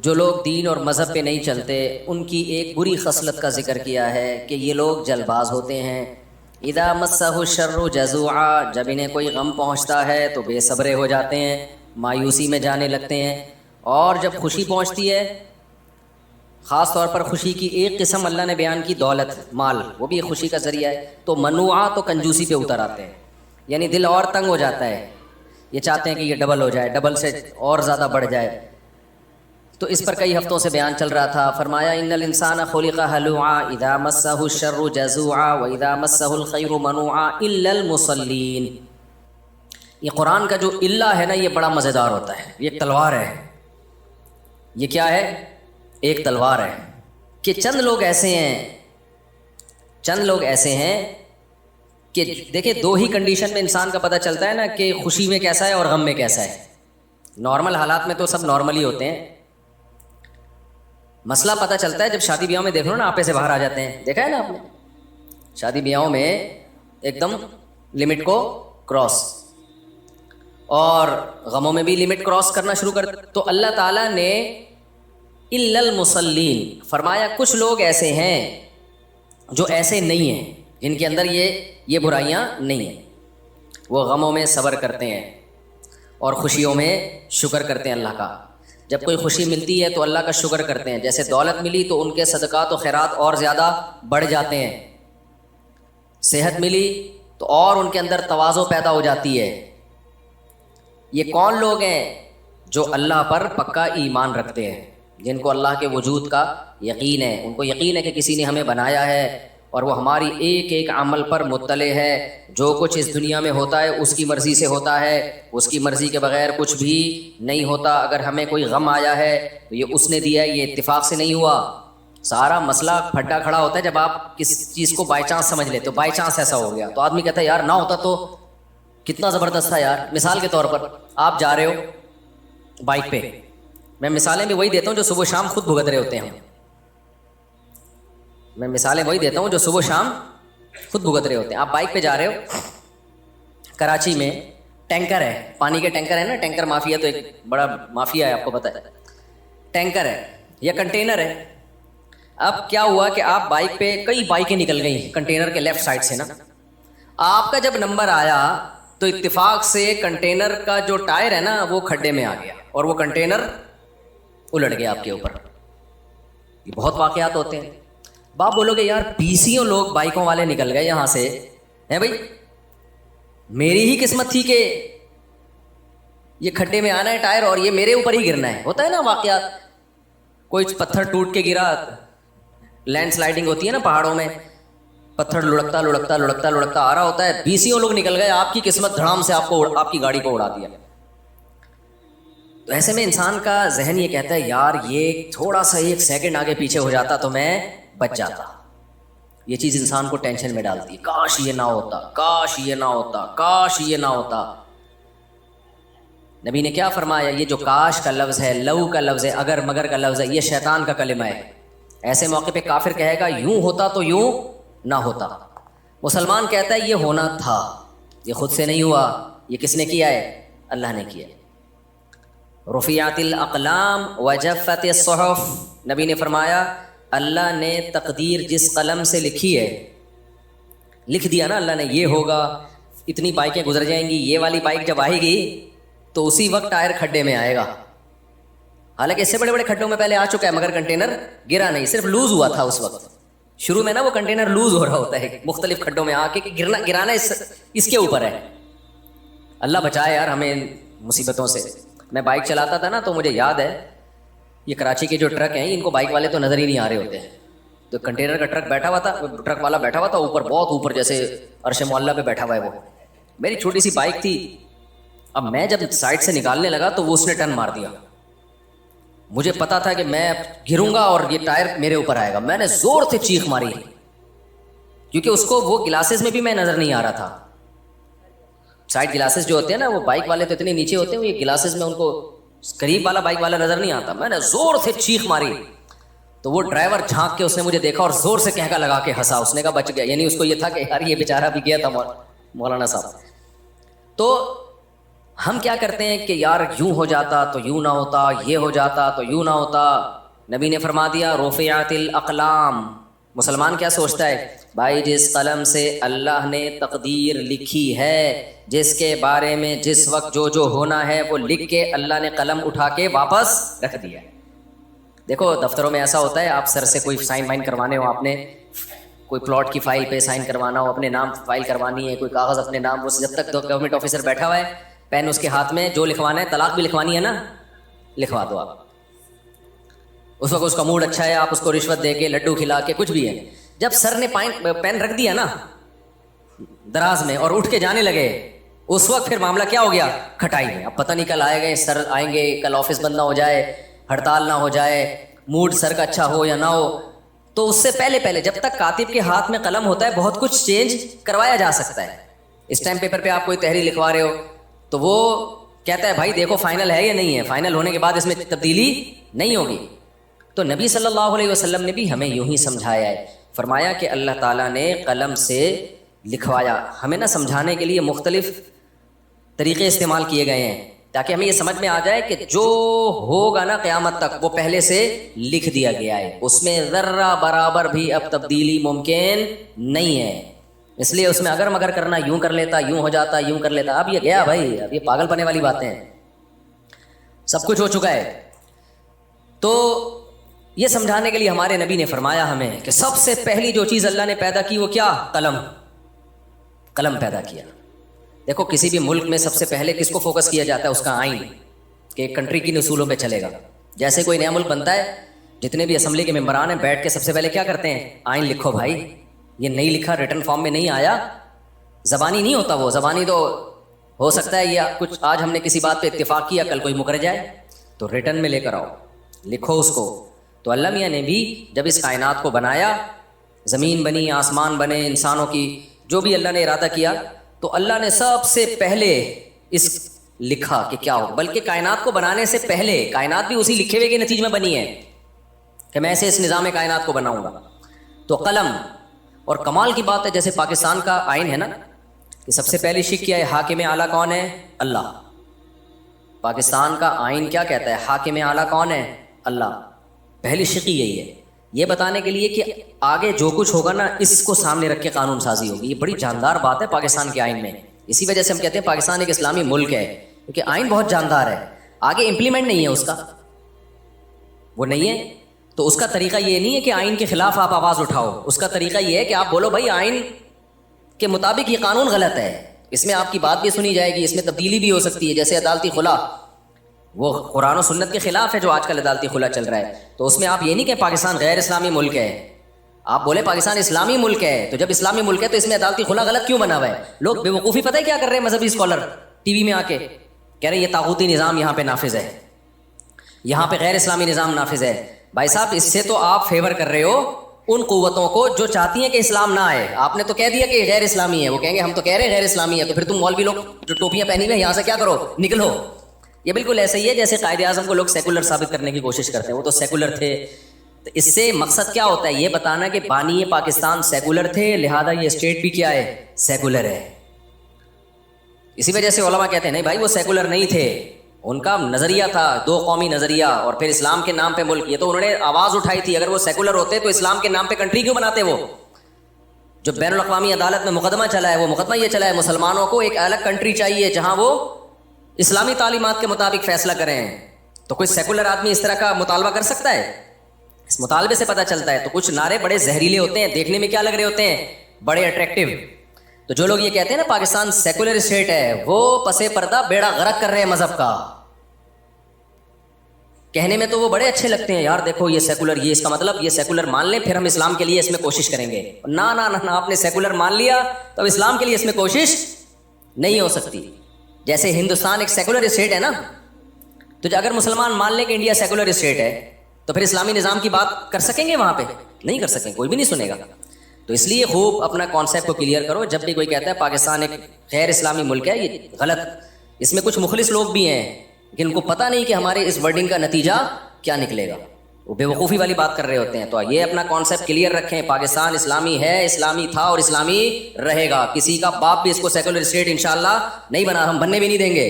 جو لوگ دین اور مذہب پہ نہیں چلتے ان کی ایک بری خصلت کا ذکر کیا ہے کہ یہ لوگ جلد باز ہوتے ہیں. اذا مسہ الشر جزوعا، جب انہیں کوئی غم پہنچتا ہے تو بے صبرے ہو جاتے ہیں، مایوسی میں جانے لگتے ہیں. اور جب خوشی پہنچتی ہے، خاص طور پر خوشی کی ایک قسم اللہ نے بیان کی دولت، مال، وہ بھی ایک خوشی کا ذریعہ ہے، تو منوعا تو کنجوسی پہ اتر آتے ہیں. یعنی دل اور تنگ ہو جاتا ہے، یہ چاہتے ہیں کہ یہ ڈبل ہو جائے، ڈبل سے اور زیادہ بڑھ جائے. تو اس پر کئی ہفتوں سے بیان چل رہا تھا. فرمایا ان الانسان خلق ہلوعا اذا مسہ الشر جزوعا واذا مسہ الخیر منوعا الا المصلین. یہ قرآن کا جو الا ہے نا، یہ بڑا مزیدار ہوتا ہے. یہ ایک تلوار ہے. یہ کیا ہے؟ ایک تلوار ہے کہ چند لوگ ایسے ہیں کہ دیکھیں، دو ہی کنڈیشن میں انسان کا پتہ چلتا ہے نا کہ خوشی میں کیسا ہے اور غم میں کیسا ہے. نارمل حالات میں تو سب نارمل ہی ہوتے ہیں. مسئلہ پتہ چلتا ہے جب شادی بیاہوں میں دیکھ لو نا، آپے سے باہر آ جاتے ہیں. دیکھا ہے نا آپ نے؟ شادی بیاہوں میں ایک دم لمٹ کو کراس، اور غموں میں بھی لمٹ کراس کرنا شروع کر. تو اللہ تعالیٰ نے الا المصلین فرمایا کچھ لوگ ایسے ہیں جو ایسے نہیں ہیں، جن کے اندر یہ برائیاں نہیں ہیں. وہ غموں میں صبر کرتے ہیں اور خوشیوں میں شکر کرتے ہیں اللہ کا. جب کوئی خوشی ملتی ہے تو اللہ کا شکر کرتے ہیں. جیسے دولت ملی تو ان کے صدقات و خیرات اور زیادہ بڑھ جاتے ہیں. صحت ملی تو اور ان کے اندر تواضع پیدا ہو جاتی ہے. یہ کون لوگ ہیں؟ جو اللہ پر پکا ایمان رکھتے ہیں، جن کو اللہ کے وجود کا یقین ہے. ان کو یقین ہے کہ کسی نے ہمیں بنایا ہے اور وہ ہماری ایک ایک عمل پر مطلع ہے. جو کچھ اس دنیا میں ہوتا ہے اس کی مرضی سے ہوتا ہے، اس کی مرضی کے بغیر کچھ بھی نہیں ہوتا. اگر ہمیں کوئی غم آیا ہے تو یہ اس نے دیا ہے، یہ اتفاق سے نہیں ہوا. سارا مسئلہ پھڈا کھڑا ہوتا ہے جب آپ کس چیز کو بائی چانس سمجھ لیتے ہو. بائی چانس ایسا ہو گیا تو آدمی کہتا ہے یار نہ ہوتا تو کتنا زبردست تھا یار. مثال کے طور پر آپ جا رہے ہو بائک پہ، میں مثالیں بھی وہی دیتا ہوں جو صبح شام خود بھگت رہے ہوتے ہیں. میں مثالیں وہی دیتا ہوں جو صبح شام خود بھگت رہے ہوتے ہیں. آپ بائک پہ جا رہے ہو، کراچی میں ٹینکر ہے، پانی کے ٹینکر ہے نا. ٹینکر مافیا تو ایک بڑا مافیا ہے، آپ کو پتہ ہے. ٹینکر ہے یا کنٹینر ہے. اب کیا ہوا کہ آپ بائک پہ، کئی بائکیں نکل گئیں کنٹینر کے لیفٹ سائڈ سے نا. آپ کا جب نمبر آیا تو اتفاق سے کنٹینر کا جو ٹائر ہے نا وہ کھڈے میں آ گیا اور وہ کنٹینر الٹ گیا آپ کے اوپر. یہ بہت واقعات ہوتے ہیں. باپ بولو گے یار 20 لوگ بائکوں والے نکل گئے یہاں سے ہیں بھائی، میری ہی قسمت تھی کہ یہ کھڈے میں آنا ہے ٹائر اور یہ میرے اوپر ہی گرنا ہے. ہوتا ہے نا واقعات. کوئی پتھر ٹوٹ کے گرا، لینڈ سلائڈنگ ہوتی ہے نا پہاڑوں میں، پتھر لڑکتا لڑکتا لڑکتا لڑکتا آ رہا ہوتا ہے. 20 لوگ نکل گئے، آپ کی قسمت دھڑام سے آپ کی گاڑی کو اڑا دیا. تو ایسے میں انسان کا ذہن یہ کہتا ہے یار یہ تھوڑا سا ایک سیکنڈ آگے پیچھے ہو جاتا تو میں بچ جاتا. یہ چیز انسان کو ٹینشن میں ڈالتی ہے. کاش یہ نہ ہوتا، کاش یہ نہ ہوتا، کاش یہ نہ ہوتا. نبی نے کیا فرمایا؟ یہ جو کاش کا لفظ ہے، لو کا لفظ ہے، اگر مگر کا لفظ ہے، یہ شیطان کا کلمہ ہے. ایسے موقع پہ کافر کہے گا یوں ہوتا تو یوں نہ ہوتا. مسلمان کہتا ہے یہ ہونا تھا، یہ خود سے نہیں ہوا. یہ کس نے کیا ہے؟ اللہ نے کیا. رفعت الاقلام وجفت الصحف. نبی نے فرمایا اللہ نے تقدیر جس قلم سے لکھی ہے، لکھ دیا نا اللہ نے یہ ہوگا، اتنی بائکیں گزر جائیں گی، یہ والی بائک جب آئے گی تو اسی وقت ٹائر کھڈے میں آئے گا. حالانکہ اس سے بڑے بڑے کھڈوں میں پہلے آ چکا ہے مگر کنٹینر گرا نہیں، صرف لوز ہوا تھا اس وقت. شروع میں نا وہ کنٹینر لوز ہو رہا ہوتا ہے مختلف کھڈوں میں آ کے، گرانا اس کے اوپر ہے. اللہ بچائے یار ہمیں مصیبتوں سے. میں بائک چلاتا تھا نا تو مجھے یاد ہے یہ کراچی کے جو ٹرک ہیں ان کو بائک والے تو نظر ہی نہیں آ رہے ہوتے ہیں. تو کنٹینر کا ٹرک بیٹھا ہوا تھا، ٹرک والا بیٹھا ہوا تھا اوپر، بہت اوپر، جیسے عرش معلیٰ پہ بیٹھا ہوا ہے. وہ میری چھوٹی سی بائک تھی. اب میں جب سائڈ سے نکالنے لگا تو وہ اس نے ٹرن مار دیا. مجھے پتا تھا کہ میں گروں گا اور یہ ٹائر میرے اوپر آئے گا. میں نے زور سے چیخ ماری کیونکہ اس کو وہ گلاسز میں بھی میں نظر نہیں آ رہا تھا. سائڈ گلاسز جو ہوتے ہیں نا وہ بائک والے تو اتنے نیچے ہوتے ہیں، وہ یہ گلاسز میں ان کو قریب والا بائک والا نظر نہیں آتا. میں نے زور سے چیخ ماری تو وہ ڈرائیور جھانک کے اس نے مجھے دیکھا اور زور سے کہکا لگا کے ہنسا. اس نے کہا بچ گیا. یعنی اس کو یہ تھا کہ یار یہ بیچارہ بھی گیا تھا مولانا صاحب. تو ہم کیا کرتے ہیں کہ یار یوں ہو جاتا تو یوں نہ ہوتا، یہ ہو جاتا تو یوں نہ ہوتا. نبی نے فرما دیا رفعت الاقلام. مسلمان کیا سوچتا ہے؟ بھائی جس قلم سے اللہ نے تقدیر لکھی ہے، جس کے بارے میں جس وقت جو ہونا ہے وہ لکھ کے اللہ نے قلم اٹھا کے واپس رکھ دیا. دیکھو دفتروں میں ایسا ہوتا ہے، آپ سر سے کوئی سائن وائن کروانے ہو، آپ نے کوئی پلاٹ کی فائل پہ سائن کروانا ہو، اپنے نام فائل کروانی ہے، کوئی کاغذ اپنے نام، وہ جب تک گورنمنٹ آفیسر بیٹھا ہوا ہے، پین اس کے ہاتھ میں، جو لکھوانا ہے، طلاق بھی لکھوانی ہے نا، لکھوا دو آپ. اس وقت اس کا موڈ اچھا ہے، آپ اس کو رشوت دے کے، لڈو کھلا کے، کچھ بھی ہے. جب سر نے پین رکھ دیا نا دراز میں اور اٹھ کے جانے لگے، اس وقت پھر معاملہ کیا ہو گیا؟ کھٹائی میں. اب پتہ نہیں کل آئے گئے سر، آئیں گے کل آفس بند نہ ہو جائے، ہڑتال نہ ہو جائے، موڈ سر کا اچھا ہو یا نہ ہو. تو اس سے پہلے جب تک کاتب کے ہاتھ میں قلم ہوتا ہے بہت کچھ چینج کروایا جا سکتا ہے. اسٹیمپ پیپر پہ آپ کوئی تحریر لکھوا رہے ہو تو وہ کہتا ہے بھائی دیکھو فائنل ہے یا نہیں ہے، فائنل ہونے کے بعد اس میں تبدیلی نہیں ہوگی. تو نبی صلی اللہ علیہ وسلم نے بھی ہمیں یوں ہی سمجھایا ہے. فرمایا کہ اللہ تعالیٰ نے قلم سے لکھوایا. ہمیں نہ سمجھانے کے لیے مختلف طریقے استعمال کیے گئے ہیں تاکہ ہمیں یہ سمجھ میں آ جائے کہ جو ہوگا نا قیامت تک وہ پہلے سے لکھ دیا گیا ہے، اس میں ذرہ برابر بھی اب تبدیلی ممکن نہیں ہے. اس لیے اس میں اگر مگر کرنا، یوں کر لیتا، یوں ہو جاتا، یوں کر لیتا. اب یہ گیا بھائی، اب یہ پاگل پنے والی باتیں ہیں، سب کچھ ہو چکا ہے. تو یہ سمجھانے کے لیے ہمارے نبی نے فرمایا ہمیں کہ سب سے پہلی جو چیز اللہ نے پیدا کی وہ کیا؟ قلم پیدا کیا. دیکھو کسی بھی ملک میں سب سے پہلے کس کو فوکس کیا جاتا ہے؟ اس کا آئین، کہ ایک کنٹری کن اصولوں پہ چلے گا. جیسے کوئی نیا ملک بنتا ہے، جتنے بھی اسمبلی کے ممبران ہیں بیٹھ کے سب سے پہلے کیا کرتے ہیں؟ آئین لکھو بھائی. یہ نہیں لکھا، ریٹن فارم میں نہیں آیا، زبانی نہیں ہوتا. وہ زبانی تو ہو سکتا ہے یہ کچھ آج ہم نے کسی بات پہ اتفاق کیا، کل کوئی مکر جائے، تو ریٹن میں لے کر آؤ، لکھو اس کو. تو اللہ میاں نے بھی جب اس کائنات کو بنایا، زمین بنی، آسمان بنے، انسانوں کی جو بھی اللہ نے ارادہ کیا، تو اللہ نے سب سے پہلے اس لکھا کہ کیا ہو. بلکہ کائنات کو بنانے سے پہلے کائنات بھی اسی لکھے ہوئے کے نتیجے میں بنی ہے کہ میں ایسے اس نظام کائنات کو بناؤں گا. تو قلم. اور کمال کی بات ہے جیسے پاکستان کا آئین ہے نا، کہ سب سے پہلی شک کیا ہے؟ حاکم اعلیٰ کون ہے؟ اللہ. پاکستان کا آئین کیا کہتا ہے؟ حاکم اعلیٰ کون ہے؟ اللہ. پہلی شق یہی ہے، یہ بتانے کے لیے کہ آگے جو کچھ ہوگا نا اس کو سامنے رکھ کے قانون سازی ہوگی. یہ بڑی جاندار بات ہے پاکستان کے آئین میں. اسی وجہ سے ہم کہتے ہیں پاکستان ایک اسلامی ملک ہے، کیونکہ آئین بہت جاندار ہے. آگے امپلیمنٹ نہیں ہے اس کا، وہ نہیں ہے. تو اس کا طریقہ یہ نہیں ہے کہ آئین کے خلاف آپ آواز اٹھاؤ. اس کا طریقہ یہ ہے کہ آپ بولو بھائی آئین کے مطابق یہ قانون غلط ہے، اس میں آپ کی بات بھی سنی جائے گی، اس میں تبدیلی بھی ہو سکتی ہے. جیسے عدالتی خلا، وہ قرآن و سنت کے خلاف ہے جو آج کل عدالتی خلا چل رہا ہے. تو اس میں آپ یہ نہیں کہ پاکستان غیر اسلامی ملک ہے، آپ بولے پاکستان اسلامی ملک ہے. تو جب اسلامی ملک ہے تو اس میں عدالتی خلا غلط کیوں بنا ہوا ہے؟ لوگ بے وقوفی پتہ ہے کیا کر رہے ہیں؟ مذہبی اسکالر ٹی وی میں آ کے کہہ رہے ہیں یہ طاغوتی نظام یہاں پہ نافذ ہے، یہاں پہ غیر اسلامی نظام نافذ ہے. بھائی صاحب اس سے تو آپ فیور کر رہے ہو ان قوتوں کو جو چاہتی ہیں کہ اسلام نہ آئے. آپ نے تو کہہ دیا کہ غیر اسلامی ہے، وہ کہیں گے ہم تو کہہ رہے ہیں غیر اسلامی ہے، تو پھر تم مولوی لوگ جو ٹوپیاں پہنی ہوئے یہاں سے کیا کرو؟ نکلو. یہ بالکل ایسا ہی ہے جیسے قائد اعظم کو لوگ سیکولر ثابت کرنے کی کوشش کرتے ہیں، وہ تو سیکولر تھے. تو اس سے مقصد کیا ہوتا ہے؟ یہ بتانا کہ بانی پاکستان سیکولر تھے، لہذا یہ اسٹیٹ بھی کیا ہے؟ سیکولر ہے. اسی وجہ سے علماء کہتے ہیں نہیں بھائی وہ سیکولر نہیں تھے، ان کا نظریہ تھا دو قومی نظریہ، اور پھر اسلام کے نام پہ ملک. یہ تو انہوں نے آواز اٹھائی تھی. اگر وہ سیکولر ہوتے تو اسلام کے نام پہ کنٹری کیوں بناتے؟ وہ جو بین الاقوامی عدالت میں مقدمہ چلا ہے، وہ مقدمہ یہ چلا ہے مسلمانوں کو ایک الگ کنٹری چاہیے جہاں وہ اسلامی تعلیمات کے مطابق فیصلہ کریں. تو کوئی سیکولر آدمی اس طرح کا مطالبہ کر سکتا ہے؟ اس مطالبے سے پتہ چلتا ہے. تو کچھ نعرے بڑے زہریلے ہوتے ہیں، دیکھنے میں کیا لگ رہے ہوتے ہیں؟ بڑے اٹریکٹیو. تو جو لوگ یہ کہتے ہیں نا پاکستان سیکولر اسٹیٹ ہے، وہ پسے پردہ بیڑا غرق کر رہے ہیں مذہب کا. کہنے میں تو وہ بڑے اچھے لگتے ہیں، یار دیکھو یہ سیکولر، یہ اس کا مطلب یہ سیکولر مان لیں پھر ہم اسلام کے لیے اس میں کوشش کریں گے. نہ نہ نہ، آپ نے سیکولر مان لیا تو اب اسلام کے لیے اس میں کوشش نہیں ہو سکتی. جیسے ہندوستان ایک سیکولر اسٹیٹ ہے نا، تو اگر مسلمان مان لیں کہ انڈیا سیکولر اسٹیٹ ہے تو پھر اسلامی نظام کی بات کر سکیں گے وہاں پہ؟ نہیں کر سکیں، کوئی بھی نہیں سنے گا. تو اس لیے خوب اپنا کانسیپٹ کو کلیئر کرو. جب بھی کوئی کہتا ہے پاکستان ایک غیر اسلامی ملک ہے، یہ غلط. اس میں کچھ مخلص لوگ بھی ہیں لیکن ان کو پتہ نہیں کہ ہمارے اس ورڈنگ کا نتیجہ کیا نکلے گا، وہ بے وقوفی والی بات کر رہے ہوتے ہیں. تو یہ اپنا کانسیپٹ کلیئر رکھیں، پاکستان اسلامی ہے، اسلامی تھا اور اسلامی رہے گا. کسی کا باپ بھی اس کو سیکولر اسٹیٹ انشاءاللہ نہیں بنا، ہم بننے بھی نہیں دیں گے.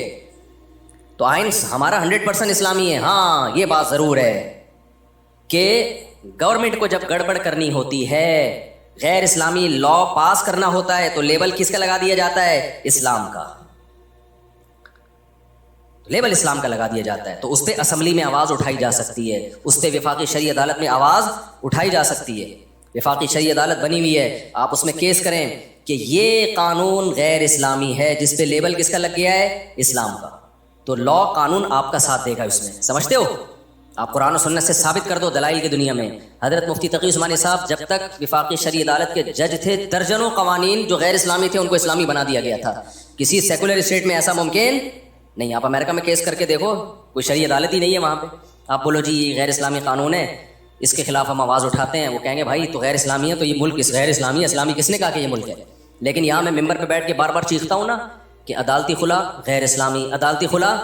تو آئین ہمارا 100% اسلامی ہے. ہاں یہ بات ضرور ہے کہ گورنمنٹ کو جب گڑبڑ کرنی ہوتی ہے, غیر اسلامی لا پاس کرنا ہوتا ہے, تو لیبل کس کا لگا دیا جاتا ہے؟ اسلام کا. لیبل اسلام کا لگا دیا جاتا ہے. تو اس پہ اسمبلی میں آواز اٹھائی جا سکتی ہے, اس پہ وفاقی شرعی عدالت میں آواز اٹھائی جا سکتی ہے. وفاقی شرعی عدالت بنی ہوئی ہے, آپ اس میں کیس کریں کہ یہ قانون غیر اسلامی ہے جس پہ لیبل کس کا لگ گیا ہے؟ اسلام کا. تو لا قانون آپ کا ساتھ دے گا اس میں, سمجھتے ہو؟ آپ قرآن و سنت سے ثابت کر دو دلائل کی دنیا میں. حضرت مفتی تقی عثمانی صاحب جب تک وفاقی شرعی عدالت کے جج تھے, درجنوں قوانین جو غیر اسلامی تھے ان کو اسلامی بنا دیا گیا تھا. کسی سیکولر اسٹیٹ میں ایسا ممکن نہیں. آپ امریکہ میں کیس کر کے دیکھو, کوئی شرعی عدالت ہی نہیں ہے وہاں پہ. آپ بولو جی یہ غیر اسلامی قانون ہے, اس کے خلاف ہم آواز اٹھاتے ہیں, وہ کہیں گے بھائی تو غیر اسلامی ہے تو یہ ملک اس غیر اسلامی ہے, اسلامی کس نے کہا کہ یہ ملک ہے؟ لیکن یہاں میں ممبر پہ بیٹھ کے بار بار چیختا ہوں نا کہ عدالتی خلا غیر اسلامی, عدالتی خلا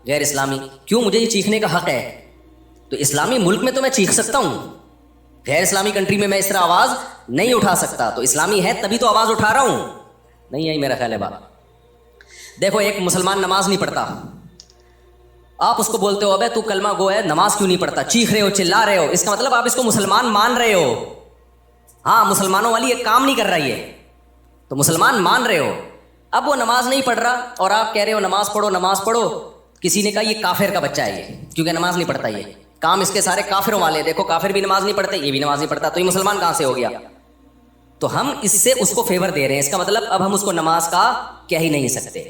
غیر اسلامی. کیوں مجھے یہ چیخنے کا حق ہے؟ تو اسلامی ملک میں تو میں چیخ سکتا ہوں, غیر اسلامی کنٹری میں میں اس طرح آواز نہیں اٹھا سکتا. تو اسلامی ہے تبھی تو آواز اٹھا رہا ہوں. نہیں ہے میرا خیال ہے بات. دیکھو ایک مسلمان نماز نہیں پڑھتا, آپ اس کو بولتے ہو ابے تو کلمہ گو ہے, نماز کیوں نہیں پڑھتا؟ چیخ رہے ہو, چلا رہے ہو, اس کا مطلب آپ اس کو مسلمان مان رہے ہو. ہاں مسلمانوں والی ایک کام نہیں کر رہا ہے, تو مسلمان مان رہے ہو. اب وہ نماز نہیں پڑھ رہا اور آپ کہہ رہے ہو نماز پڑھو نماز پڑھو. کسی نے کہا یہ کافر کا بچہ ہے یہ, کیونکہ نماز نہیں پڑھتا. یہ کام اس کے سارے کافروں والے, دیکھو کافر بھی نماز نہیں پڑھتے, یہ بھی نماز نہیں پڑھتا, تو یہ مسلمان کہاں سے ہو گیا؟ تو ہم اس سے اس کو فیور دے رہے ہیں. اس کا مطلب اب ہم اس کو نماز کا کہہ ہی نہیں سکتے.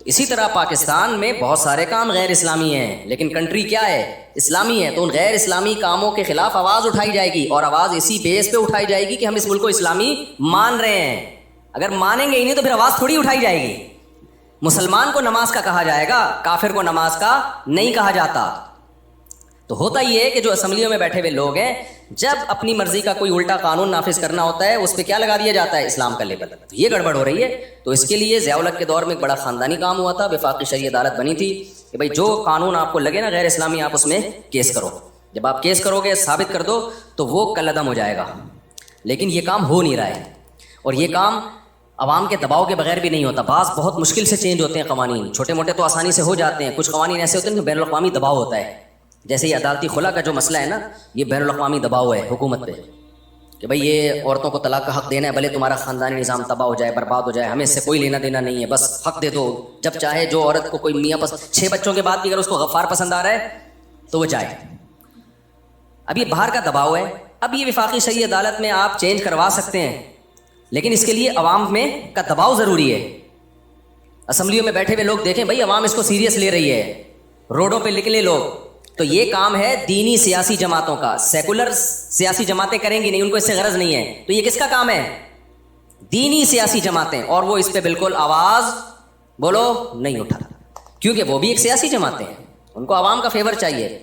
اسی طرح پاکستان میں بہت سارے کام غیر اسلامی ہیں, لیکن کنٹری کیا ہے؟ اسلامی ہے. تو ان غیر اسلامی کاموں کے خلاف آواز اٹھائی جائے گی, اور آواز اسی بیس پہ اٹھائی جائے گی کہ ہم اس ملک کو اسلامی مان رہے ہیں. اگر مانیں گے ہی نہیں تو پھر آواز تھوڑی اٹھائی جائے گی. مسلمان کو نماز کا کہا جائے گا, کافر کو نماز کا نہیں کہا جاتا. تو ہوتا یہ ہے کہ جو اسمبلیوں میں بیٹھے ہوئے لوگ ہیں, جب اپنی مرضی کا کوئی الٹا قانون نافذ کرنا ہوتا ہے اس پہ کیا لگا دیا جاتا ہے؟ اسلام کا لیبل. تو یہ گڑبڑ ہو رہی ہے. تو اس کے لیے ضیاء الحق کے دور میں ایک بڑا خاندانی کام ہوا تھا, وفاقی شرعی عدالت بنی تھی کہ بھائی جو قانون آپ کو لگے نا غیر اسلامی, آپ اس میں کیس کرو. جب آپ کیس کرو گے, ثابت کر دو, تو وہ کالعدم ہو جائے گا. لیکن یہ کام ہو نہیں رہا ہے, اور یہ کام عوام کے دباؤ کے بغیر بھی نہیں ہوتا. بعض بہت مشکل سے چینج ہوتے ہیں قوانین, چھوٹے موٹے تو آسانی سے ہو جاتے ہیں. کچھ قوانین ایسے ہوتے ہیں کہ بین الاقوامی دباؤ ہوتا ہے. جیسے یہ عدالتی خلا کا جو مسئلہ ہے نا, یہ بین الاقوامی دباؤ ہے حکومت پہ کہ بھائی یہ عورتوں کو طلاق کا حق دینا ہے, بھلے تمہارا خاندانی نظام تباہ ہو جائے, برباد ہو جائے, ہمیں اس سے کوئی لینا دینا نہیں ہے, بس حق دے دو. جب چاہے جو عورت کو کوئی میاں 6 بچوں کے بعد بھی اگر اس کو غفار پسند آ رہا ہے تو وہ چاہے. اب یہ باہر کا دباؤ ہے. اب یہ وفاقی شرعی عدالت میں آپ چینج کروا سکتے ہیں, لیکن اس کے لیے عوام میں کا دباؤ ضروری ہے. اسمبلیوں میں بیٹھے ہوئے لوگ دیکھیں بھائی عوام اس کو سیریس لے رہی ہے, روڈوں پہ نکلے لوگ. تو یہ کام ہے دینی سیاسی جماعتوں کا. سیکولر سیاسی جماعتیں کریں گی نہیں, ان کو اس سے غرض نہیں ہے. تو یہ کس کا کام ہے؟ دینی سیاسی جماعتیں. اور وہ اس پہ بالکل آواز بولو نہیں اٹھا, کیونکہ وہ بھی ایک سیاسی جماعتیں ہیں, ان کو عوام کا فیور چاہیے.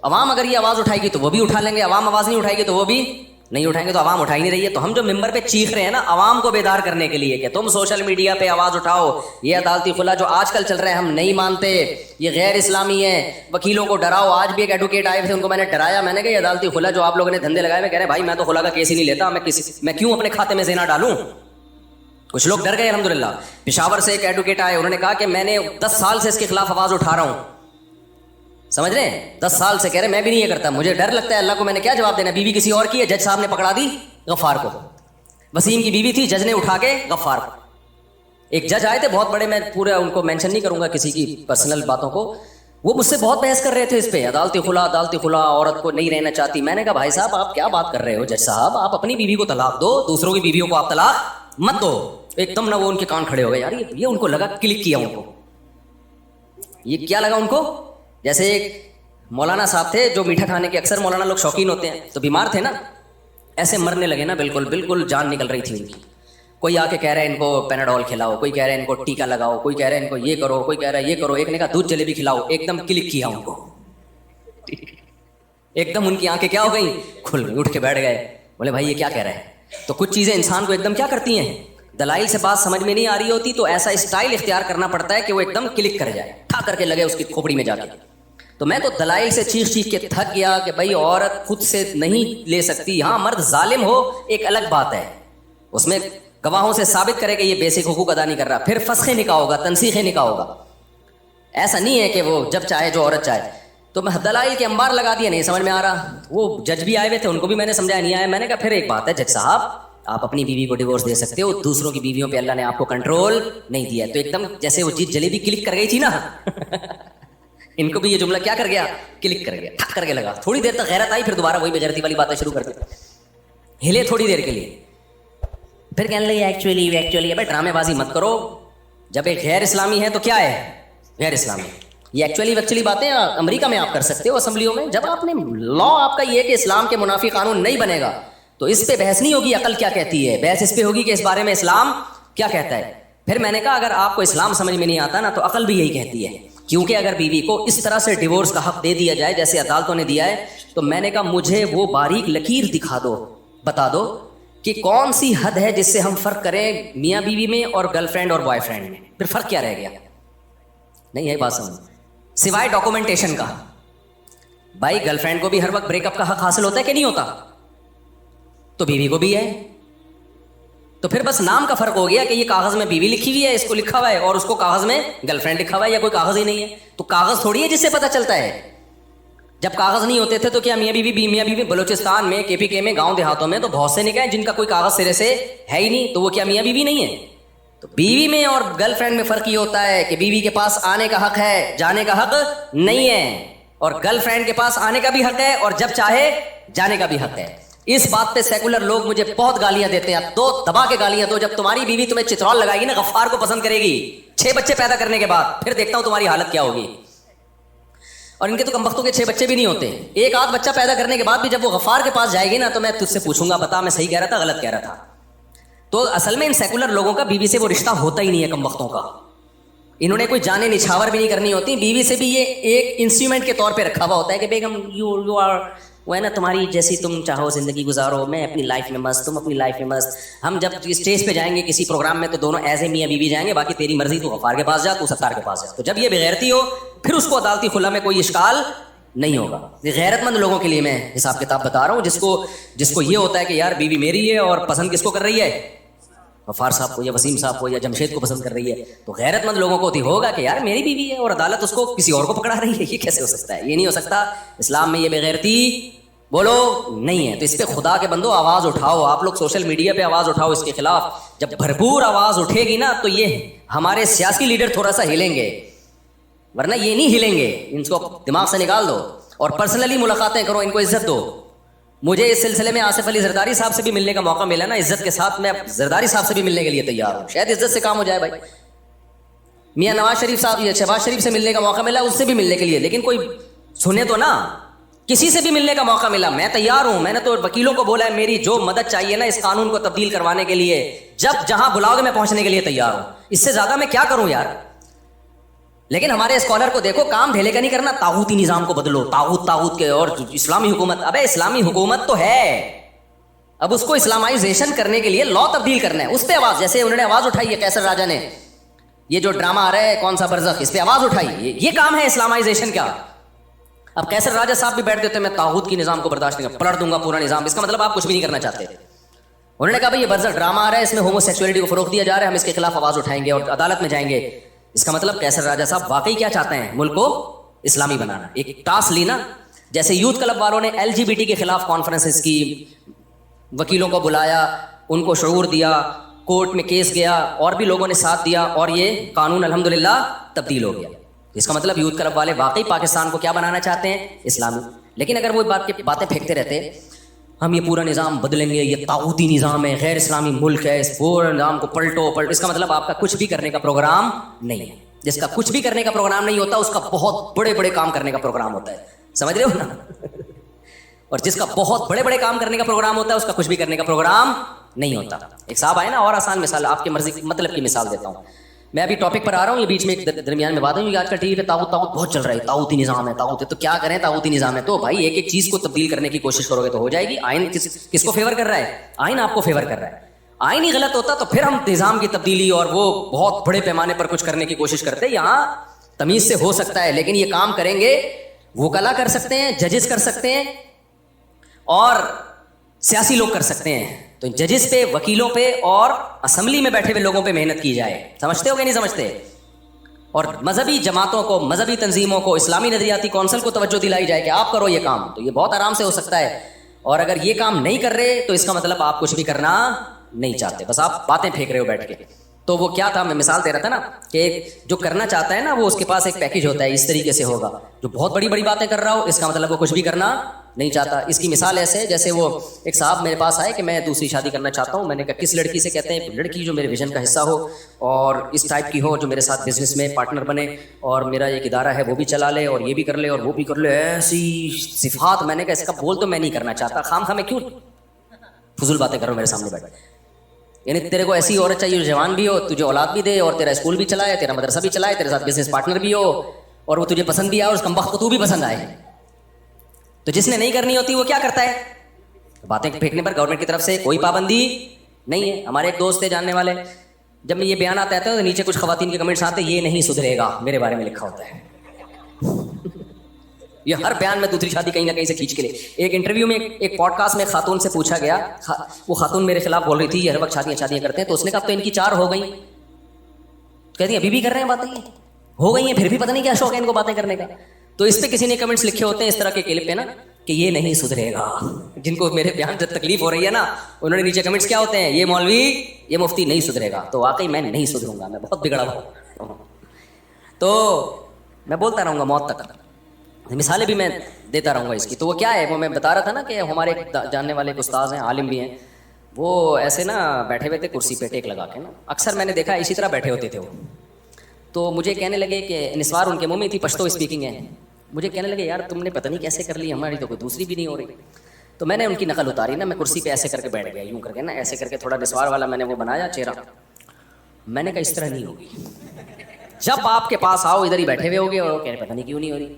عوام اگر یہ آواز اٹھائے گی تو وہ بھی اٹھا لیں گے, عوام آواز نہیں اٹھائے گی تو وہ بھی نہیں اٹھائیں گے. تو عوام اٹھائی نہیں رہی ہے. تو ہم جو ممبر پہ چیخ رہے ہیں نا عوام کو بیدار کرنے کے لیے کہ تم سوشل میڈیا پہ آواز اٹھاؤ, یہ عدالتی خلا جو آج کل چل رہا ہے ہم نہیں مانتے, یہ غیر اسلامی ہے, وکیلوں کو ڈراؤ. آج بھی ایک ایڈوکیٹ آئے تھے, ان کو میں نے ڈرایا, میں نے کہا یہ عدالتی خلا جو آپ لوگوں نے دھندے لگائے, میں کہہ رہے بھائی میں تو خلا کا کیس ہی نہیں لیتا, میں کیوں اپنے کھاتے میں زنا ڈالوں. کچھ لوگ ڈر گئے الحمدللہ. پشاور سے ایک ایڈوکیٹ آئے, انہوں نے کہا کہ میں نے 10 سال سے اس کے خلاف آواز اٹھا رہا ہوں. سمجھ رہے ہیں, 10 سال سے کہہ رہے میں بھی نہیں یہ کرتا, مجھے ڈر لگتا ہے, اللہ کو میں نے کیا جواب دینا. بیوی کسی اور کی ہے, جج صاحب نے پکڑا دی غفار کو. وسیم کی بیوی تھی, جج نے اٹھا کے غفار کو. ایک جج آئے تھے بہت بڑے, میں پورا ان کو مینشن نہیں کروں گا کسی کی پرسنل باتوں کو, وہ مجھ سے بہت بحث کر رہے تھے اس پہ, عدالتی خلا عورت کو نہیں رہنا چاہتی. میں نے کہا بھائی صاحب آپ کیا بات کر رہے ہو, جج صاحب آپ اپنی بیوی کو طلاق دو, دوسروں کی بیویوں کو آپ طلاق مت دو. ایک دم نہ وہ ان کے کان کھڑے ہو گئے. یار یہ ان کو لگا کلک کیا, ان کو یہ کیا لگا ان کو, جیسے ایک مولانا صاحب تھے جو میٹھا کھانے کے اکثر مولانا لوگ شوقین ہوتے ہیں, تو بیمار تھے نا, ایسے مرنے لگے نا, بالکل جان نکل رہی تھی ان کی. کوئی آ کے کہہ رہا ہے ان کو پیناڈول کھلاؤ, کوئی کہہ رہا ہے ان کو ٹیکا لگاؤ, کوئی کہہ رہا ہے ان کو یہ کرو, کوئی کہہ رہا ہے یہ کرو. ایک نے کہا دودھ جلیبی کھلاؤ, ایک دم کلک کیا ان کو, ایک دم ان کی آنکھیں کیا ہو گئی, کھل گئی, اٹھ کے بیٹھ گئے. بولے بھائی یہ کیا کہہ رہا ہے. تو کچھ چیزیں انسان کو ایک دم کیا کرتی ہیں, دلائل سے بات سمجھ میں نہیں آ رہی ہوتی تو ایسا اسٹائل اختیار کرنا پڑتا ہے کہ وہ ایک دم کلک کر جائے, ٹھا کر کے لگے اس کی کھوپڑی میں جا کے. تو میں تو دلائل سے چیخ کے تھک گیا کہ بھائی عورت خود سے نہیں لے سکتی. ہاں مرد ظالم ہو ایک الگ بات ہے, اس میں گواہوں سے ثابت کرے کہ یہ بیسک حقوق ادا نہیں کر رہا, پھر فسخ نکاح ہوگا, تنسیخ نکاح ہوگا. ایسا نہیں ہے کہ وہ جب چاہے جو عورت چاہے. تو میں دلائل کے انبار لگا دیا, نہیں سمجھ میں آ رہا. وہ جج بھی آئے ہوئے تھے, ان کو بھی میں نے سمجھایا, نہیں آیا. میں نے کہا پھر ایک بات ہے جج صاحب, آپ اپنی بیوی کو ڈیورس دے سکتے ہو, دوسروں کی بیویوں پہ اللہ نے آپ کو کنٹرول نہیں دیا. تو ایک دم جیسے وہ چیز جلیبی کلک کر گئی تھی نا ان کو بھی یہ جملہ کیا کر گیا, کلک کر گیا, ٹھک کر کے لگا. تھوڑی دیر تک غیرت آئی, پھر دوبارہ وہی بغیرتی والی باتیں شروع کر دی, ہلے تھوڑی دیر کے لیے, پھر کہنے لگے ایکچولی. ابے ڈرامے بازی مت کرو, جب ایک غیر اسلامی ہے تو کیا ہے, غیر اسلامی. یہ ایکچولی باتیں امریکہ میں آپ کر سکتے ہو اسمبلیوں میں. جب آپ نے لا آپ کا یہ ہے کہ اسلام کے منافی قانون نہیں بنے گا, تو اس پہ بحث نہیں ہوگی عقل کیا کہتی ہے, بحث اس پہ ہوگی کہ اس بارے میں اسلام کیا کہتا ہے. پھر میں نے کہا اگر آپ کو اسلام سمجھ میں نہیں آتا نا, تو عقل بھی یہی کہتی ہے. کیونکہ اگر بیوی کو اس طرح سے ڈیورس کا حق دے دیا جائے جیسے عدالتوں نے دیا ہے, تو میں نے کہا مجھے وہ باریک لکیر دکھا دو, بتا دو کہ کون سی حد ہے جس سے ہم فرق کریں میاں بیوی میں اور گرل فرینڈ اور بوائے فرینڈ میں. پھر فرق کیا رہ گیا؟ نہیں ہے بات سمجھ, سوائے ڈاکومنٹیشن کا. بھائی گرل فرینڈ کو بھی ہر وقت بریک اپ کا حق حاصل ہوتا ہے کہ نہیں ہوتا؟ تو بیوی کو بھی ہے. تو پھر بس نام کا فرق ہو گیا کہ یہ کاغذ میں بیوی لکھی ہوئی ہے, اس کو لکھا ہوا ہے, اور اس کو کاغذ میں گرل فرینڈ لکھا ہوا ہے, یا کوئی کاغذ ہی نہیں ہے. تو کاغذ تھوڑی ہے جس سے پتہ چلتا ہے. جب کاغذ نہیں ہوتے تھے تو کیا میاں بیوی بلوچستان میں, کے پی کے میں, گاؤں دیہاتوں میں تو بہت سے نکاح ہیں جن کا کوئی کاغذ سرے سے ہے ہی نہیں, تو وہ کیا میاں بیوی نہیں ہے؟ تو بیوی میں اور گرل فرینڈ میں فرق یہ ہوتا ہے کہ بیوی کے پاس آنے کا حق ہے, جانے کا حق نہیں ہے, اور گرل فرینڈ کے پاس آنے کا بھی حق ہے اور جب چاہے جانے کا بھی حق ہے. اس بات پہ سیکولر لوگ مجھے بہت گالیاں دیتے ہیں. دو دبا کے گالیاں دو. جب تمہاری بیوی تمہیں چترول لگائے گی نا, غفار کو پسند کرے گی 6 بچے پیدا کرنے کے بعد, پھر دیکھتا ہوں تمہاری حالت کیا ہوگی. اور ان کے تو کمبختوں کے 6 بچے بھی نہیں ہوتے. ایک آدھ بچہ پیدا کرنے کے بعد بھی جب وہ غفار کے پاس جائے گی نا, تو میں تجھ سے پوچھوں گا بتا میں صحیح کہہ رہا تھا غلط کہہ رہا تھا. تو اصل میں ان سیکولر لوگوں کا بیوی سے وہ رشتہ ہوتا ہی نہیں ہے کمبختوں کا. انہوں نے کوئی جانے نچھاور بھی نہیں کرنی ہوتی. بیوی سے بھی یہ ایک انسٹرومنٹ کے طور پہ رکھا ہوا ہوتا ہے کہ بیگم یو آر, وہ ہے نا تمہاری جیسی تم چاہو زندگی گزارو, میں اپنی لائف میں مست, تم اپنی لائف میں مست. ہم جب اسٹیج پہ جائیں گے کسی پروگرام میں تو دونوں ایز اے میاں بیوی جائیں گے, باقی تیری مرضی, تو غفار کے پاس جا, تو ستار کے پاس جا. تو جب یہ بغیرتی ہو پھر اس کو عدالتی خلا میں کوئی اشکال نہیں ہوگا. یہ غیرت مند لوگوں کے لیے میں حساب کتاب بتا رہا ہوں, جس کو یہ ہوتا ہے کہ یار بیوی میری ہے اور پسند کس کو کر رہی ہے, غفار صاحب کو یا وسیم صاحب کو یا جمشید کو پسند کر رہی ہے. تو غیرت مند لوگوں کو ہوگا کہ یار میری بیوی ہے اور عدالت اس کو کسی اور کو پکڑا رہی ہے. یہ کیسے ہو سکتا ہے؟ یہ نہیں ہو سکتا. اسلام میں یہ بغیرتی بولو نہیں ہے. تو اس پہ خدا کے بندو آواز اٹھاؤ. آپ لوگ سوشل میڈیا پہ آواز اٹھاؤ اس کے خلاف. جب بھرپور آواز اٹھے گی نا, تو یہ ہمارے سیاسی لیڈر تھوڑا سا ہلیں گے, ورنہ یہ نہیں ہلیں گے. ان کو دماغ سے نکال دو اور پرسنلی ملاقاتیں کرو, ان کو عزت دو. مجھے اس سلسلے میں آصف علی زرداری صاحب سے بھی ملنے کا موقع ملا نا, عزت کے ساتھ میں زرداری صاحب سے بھی ملنے کے لیے تیار ہوں. شاید عزت سے کام ہو جائے بھائی. میاں نواز شریف صاحب یا شہباز شریف سے ملنے کا موقع ملا, اس سے بھی ملنے کے لیے, لیکن کوئی سنے تو نا. کسی سے بھی ملنے کا موقع ملا, میں تیار ہوں. میں نے تو وکیلوں کو بولا ہے میری جو مدد چاہیے نا اس قانون کو تبدیل کروانے کے لیے, جب جہاں بلاؤ گے میں پہنچنے کے لیے تیار ہوں. اس سے زیادہ میں کیا کروں یار. لیکن ہمارے اسکالر کو دیکھو, کام ڈھیلے کا نہیں کرنا, طاغوتی نظام کو بدلو, طاغوت کے, اور اسلامی حکومت. ابے اسلامی حکومت تو ہے, اب اس کو اسلامائزیشن کرنے کے لیے لا تبدیل کرنا ہے. اس پہ آواز, جیسے انہوں نے آواز اٹھائی ہے قیصر راجہ نے, یہ جو ڈرامہ آ رہا ہے کون سا برزخ, اس پہ آواز اٹھائی. یہ کام ہے اسلامائزیشن کا. اب قیصر راجہ صاحب بھی بیٹھ دیتے میں طاغوت کی نظام کو برداشت نہیں کرتا, پلٹ دوں گا پورا نظام. اس کا مطلب آپ کچھ بھی نہیں کرنا چاہتے. انہوں نے کہا بھائی یہ برزخ ڈرامہ آ رہا ہے, اس میں ہومو سیکسولیٹی کو فروغ دیا جا رہا ہے, ہم اس کے خلاف آواز اٹھائیں گے اور عدالت میں جائیں گے. اس کا مطلب قیصر راجہ صاحب واقعی کیا چاہتے ہیں, ملک کو اسلامی بنانا. ایک ٹاسک لی نا, جیسے یوتھ کلب والوں نے LGBT کے خلاف کانفرنسز کی, وکیلوں کو بلایا, ان کو شعور دیا, کورٹ میں کیس گیا, اور بھی لوگوں نے ساتھ دیا, اور یہ قانون الحمدللہ تبدیل ہو گیا. اس کا مطلب یوتھ کلب والے واقعی پاکستان کو کیا بنانا چاہتے ہیں, اسلامی. لیکن اگر وہ باتیں پھینکتے رہتے, ہم یہ پورا نظام بدلیں گے, یہ طاغوتی نظام ہے, غیر اسلامی ملک ہے, اس پورے نظام کو پلٹو, اس کا مطلب آپ کا کچھ بھی کرنے کا پروگرام نہیں ہے. جس کا کچھ بھی کرنے کا پروگرام نہیں ہوتا, اس کا بہت بڑے بڑے کام کرنے کا پروگرام ہوتا ہے. سمجھ رہے ہو نا. اور جس کا بہت بڑے بڑے کام کرنے کا پروگرام ہوتا ہے, اس کا کچھ بھی کرنے کا پروگرام نہیں ہوتا. ایک صاحب آئے نا, اور آسان مثال, آپ کی مرضی مطلب کی مثال دیتا ہوں. میں ابھی ٹاپک پر آ رہا ہوں, یہ بیچ میں ایک درمیان میں بات ہے, آج کل ٹی وی پہ طاغوت بہت چل رہا ہے, طاغوتی نظام ہے, طاغوت ہے. تو کیا کریں, طاغوتی نظام ہے تو بھائی ایک ایک چیز کو تبدیل کرنے کی کوشش کرو گے تو ہو جائے گی. آئین کس کو فیور کر رہا ہے, آئین آپ کو فیور کر رہا ہے. آئین ہی غلط ہوتا تو پھر ہم نظام کی تبدیلی اور وہ بہت بڑے پیمانے پر کچھ کرنے کی کوشش کرتے. یہاں تمیز سے ہو سکتا ہے, لیکن یہ کام کریں گے وکلا کر سکتے ہیں, ججز کر سکتے ہیں, اور سیاسی لوگ کر سکتے ہیں. تو ججز پہ, وکیلوں پہ, اور اسمبلی میں بیٹھے ہوئے لوگوں پہ محنت کی جائے. سمجھتے ہو کہ نہیں سمجھتے؟ اور مذہبی جماعتوں کو, مذہبی تنظیموں کو, اسلامی نظریاتی کونسل کو توجہ دلائی جائے کہ آپ کرو یہ کام, تو یہ بہت آرام سے ہو سکتا ہے. اور اگر یہ کام نہیں کر رہے تو اس کا مطلب آپ کچھ بھی کرنا نہیں چاہتے, بس آپ باتیں پھینک رہے ہو بیٹھ کے. تو وہ کیا تھا, میں مثال دے رہا تھا نا کہ جو کرنا چاہتا ہے نا وہ اس کے پاس ایک پیکج ہوتا ہے, اس طریقے سے ہوگا. جو بہت بڑی بڑی باتیں کر رہا ہو اس کا مطلب وہ کچھ بھی کرنا نہیں چاہتا. اس کی مثال ایسے ہے جیسے وہ ایک صاحب میرے پاس آئے کہ میں دوسری شادی کرنا چاہتا ہوں. میں نے کہا کس لڑکی سے؟ کہتے ہیں لڑکی جو میرے ویژن کا حصہ ہو اور اس ٹائپ کی ہو, جو میرے ساتھ بزنس میں پارٹنر بنے اور میرا ایک ادارہ ہے وہ بھی چلا لے اور یہ بھی کر لے اور وہ بھی کر لے, ایسی صفات. میں نے کہا اس کا بول تو میں نہیں کرنا چاہتا, خام خواہ میں کیوں فضول باتیں کرو میرے سامنے بیٹھ. یعنی تیرے کو ایسی عورت چاہیے جو جوان بھی ہو, تجھے اولاد بھی دے اور تیرا اسکول بھی چلائے, تیرا مدرسہ بھی چلائے, تیرے ساتھ بزنس پارٹنر بھی ہو اور وہ تجھے پسند بھی آئے اور اس کمبخت کو تو بھی پسند آئے. تو جس نے نہیں کرنی ہوتی وہ کیا کرتا ہے, باتیں پھینکنے پر گورنمنٹ کی طرف سے کوئی پابندی نہیں ہے. ہمارے ایک دوست تھے جاننے والے, جب میں یہ بیان آتا ہے تو نیچے کچھ خواتین کے کمنٹس آتے ہیں یہ نہیں سدھرے گا, میرے بارے میں لکھا ہوتا ہے. یہ ہر بیان میں دوسری شادی کہیں نہ کہیں سے کھینچ کے لے. ایک انٹرویو میں ایک پوڈ کاسٹ میں خاتون سے پوچھا گیا, وہ خاتون میرے خلاف بول رہی تھی یہ ہر وقت شادیاں کرتے ہیں, تو اس نے کہا تو ان کی 4 ہو گئیں. کہتی ہیں ابھی بھی کر رہے ہیں باتیں, ہو گئی ہیں پھر بھی پتہ نہیں کیا شوق ہے ان کو باتیں کرنے کا. تو اس پہ کسی نے کمنٹس لکھے ہوتے ہیں اس طرح کے کلپ پہ نا کہ یہ نہیں سدھرے گا. جن کو میرے بیان سے تکلیف ہو رہی ہے نا انہوں نے نیچے کمنٹس کیا ہوتے ہیں, یہ مولوی یہ مفتی نہیں سدھرے گا. تو واقعی میں نہیں سدھروں گا, میں بہت بگڑا ہوں. تو میں بولتا رہوں گا موت تک, مثالیں بھی میں دیتا رہوں گا اس کی. تو وہ کیا ہے, وہ میں بتا رہا تھا نا کہ ہمارے جاننے والے استاذ ہیں, عالم بھی ہیں, وہ ایسے نا بیٹھے ہوئے تھے کرسی پہ ٹیک لگا کے نا, اکثر میں نے دیکھا اسی طرح بیٹھے ہوتے تھے وہ. تو مجھے کہنے لگے کہ نسوار ان کے منہ میں تھی, پشتو اسپیکنگ ہے, مجھے کہنے لگے یار تم نے پتہ نہیں کیسے کر لی, ہماری تو کوئی دوسری بھی نہیں ہو رہی. تو میں نے ان کی نقل اتاری نا, میں کرسی پہ ایسے کر کے بیٹھ گیا, یوں کر کے نا ایسے کر کے تھوڑا نسوار والا میں نے وہ بنایا چہرہ. میں نے کہا اس طرح نہیں ہوگی, جب آپ کے پاس آؤ ادھر ہی بیٹھے ہوئے ہوگے اور کہہ پتہ نہیں کیوں نہیں ہو رہی.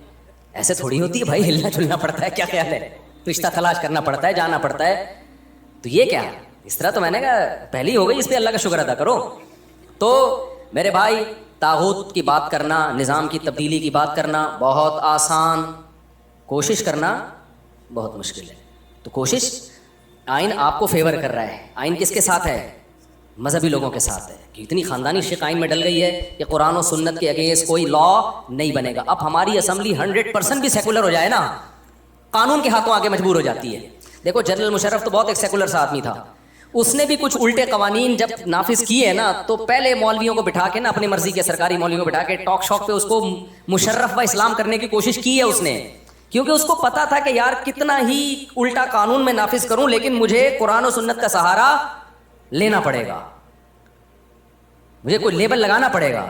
ایسے تھوڑی ہوتی ہے بھائی, ہلنا جلنا پڑتا ہے, کیا خیال ہے, رشتہ تلاش کرنا پڑتا ہے, جانا پڑتا ہے. تو یہ کیا اس طرح, تو میں نے کہا پہلی ہو گئی, اس پہ اللہ کا شکر ادا کرو. تو میرے بھائی طاغوت کی بات کرنا, نظام کی تبدیلی کی بات کرنا بہت آسان, کوشش کرنا بہت مشکل ہے. تو کوشش, آئین آپ کو فیور کر رہا ہے. آئین کس کے ساتھ ہے, مذہبی لوگوں کے ساتھ ہے, کہ اتنی خاندانی شق آئین میں ڈل گئی ہے کہ قرآن و سنت کے اگینسٹ کوئی لا نہیں بنے گا. اب ہماری اسمبلی 100% بھی سیکولر ہو جائے نا, قانون کے ہاتھوں آگے مجبور ہو جاتی ہے. دیکھو جنرل مشرف تو بہت ایک سیکولر سا آدمی تھا, اس نے بھی کچھ الٹے قوانین جب نافذ کیے نا تو پہلے مولویوں کو بٹھا کے نا, اپنی مرضی کے سرکاری مولویوں کو بٹھا کے ٹاک شاک پہ اس کو مشرف و اسلام کرنے کی کوشش کی ہے اس نے, کیونکہ اس کو پتا تھا کہ یار کتنا ہی الٹا قانون میں نافذ کروں لیکن مجھے قرآن و سنت کا سہارا لینا پڑے گا, مجھے کوئی لیبل لگانا پڑے گا.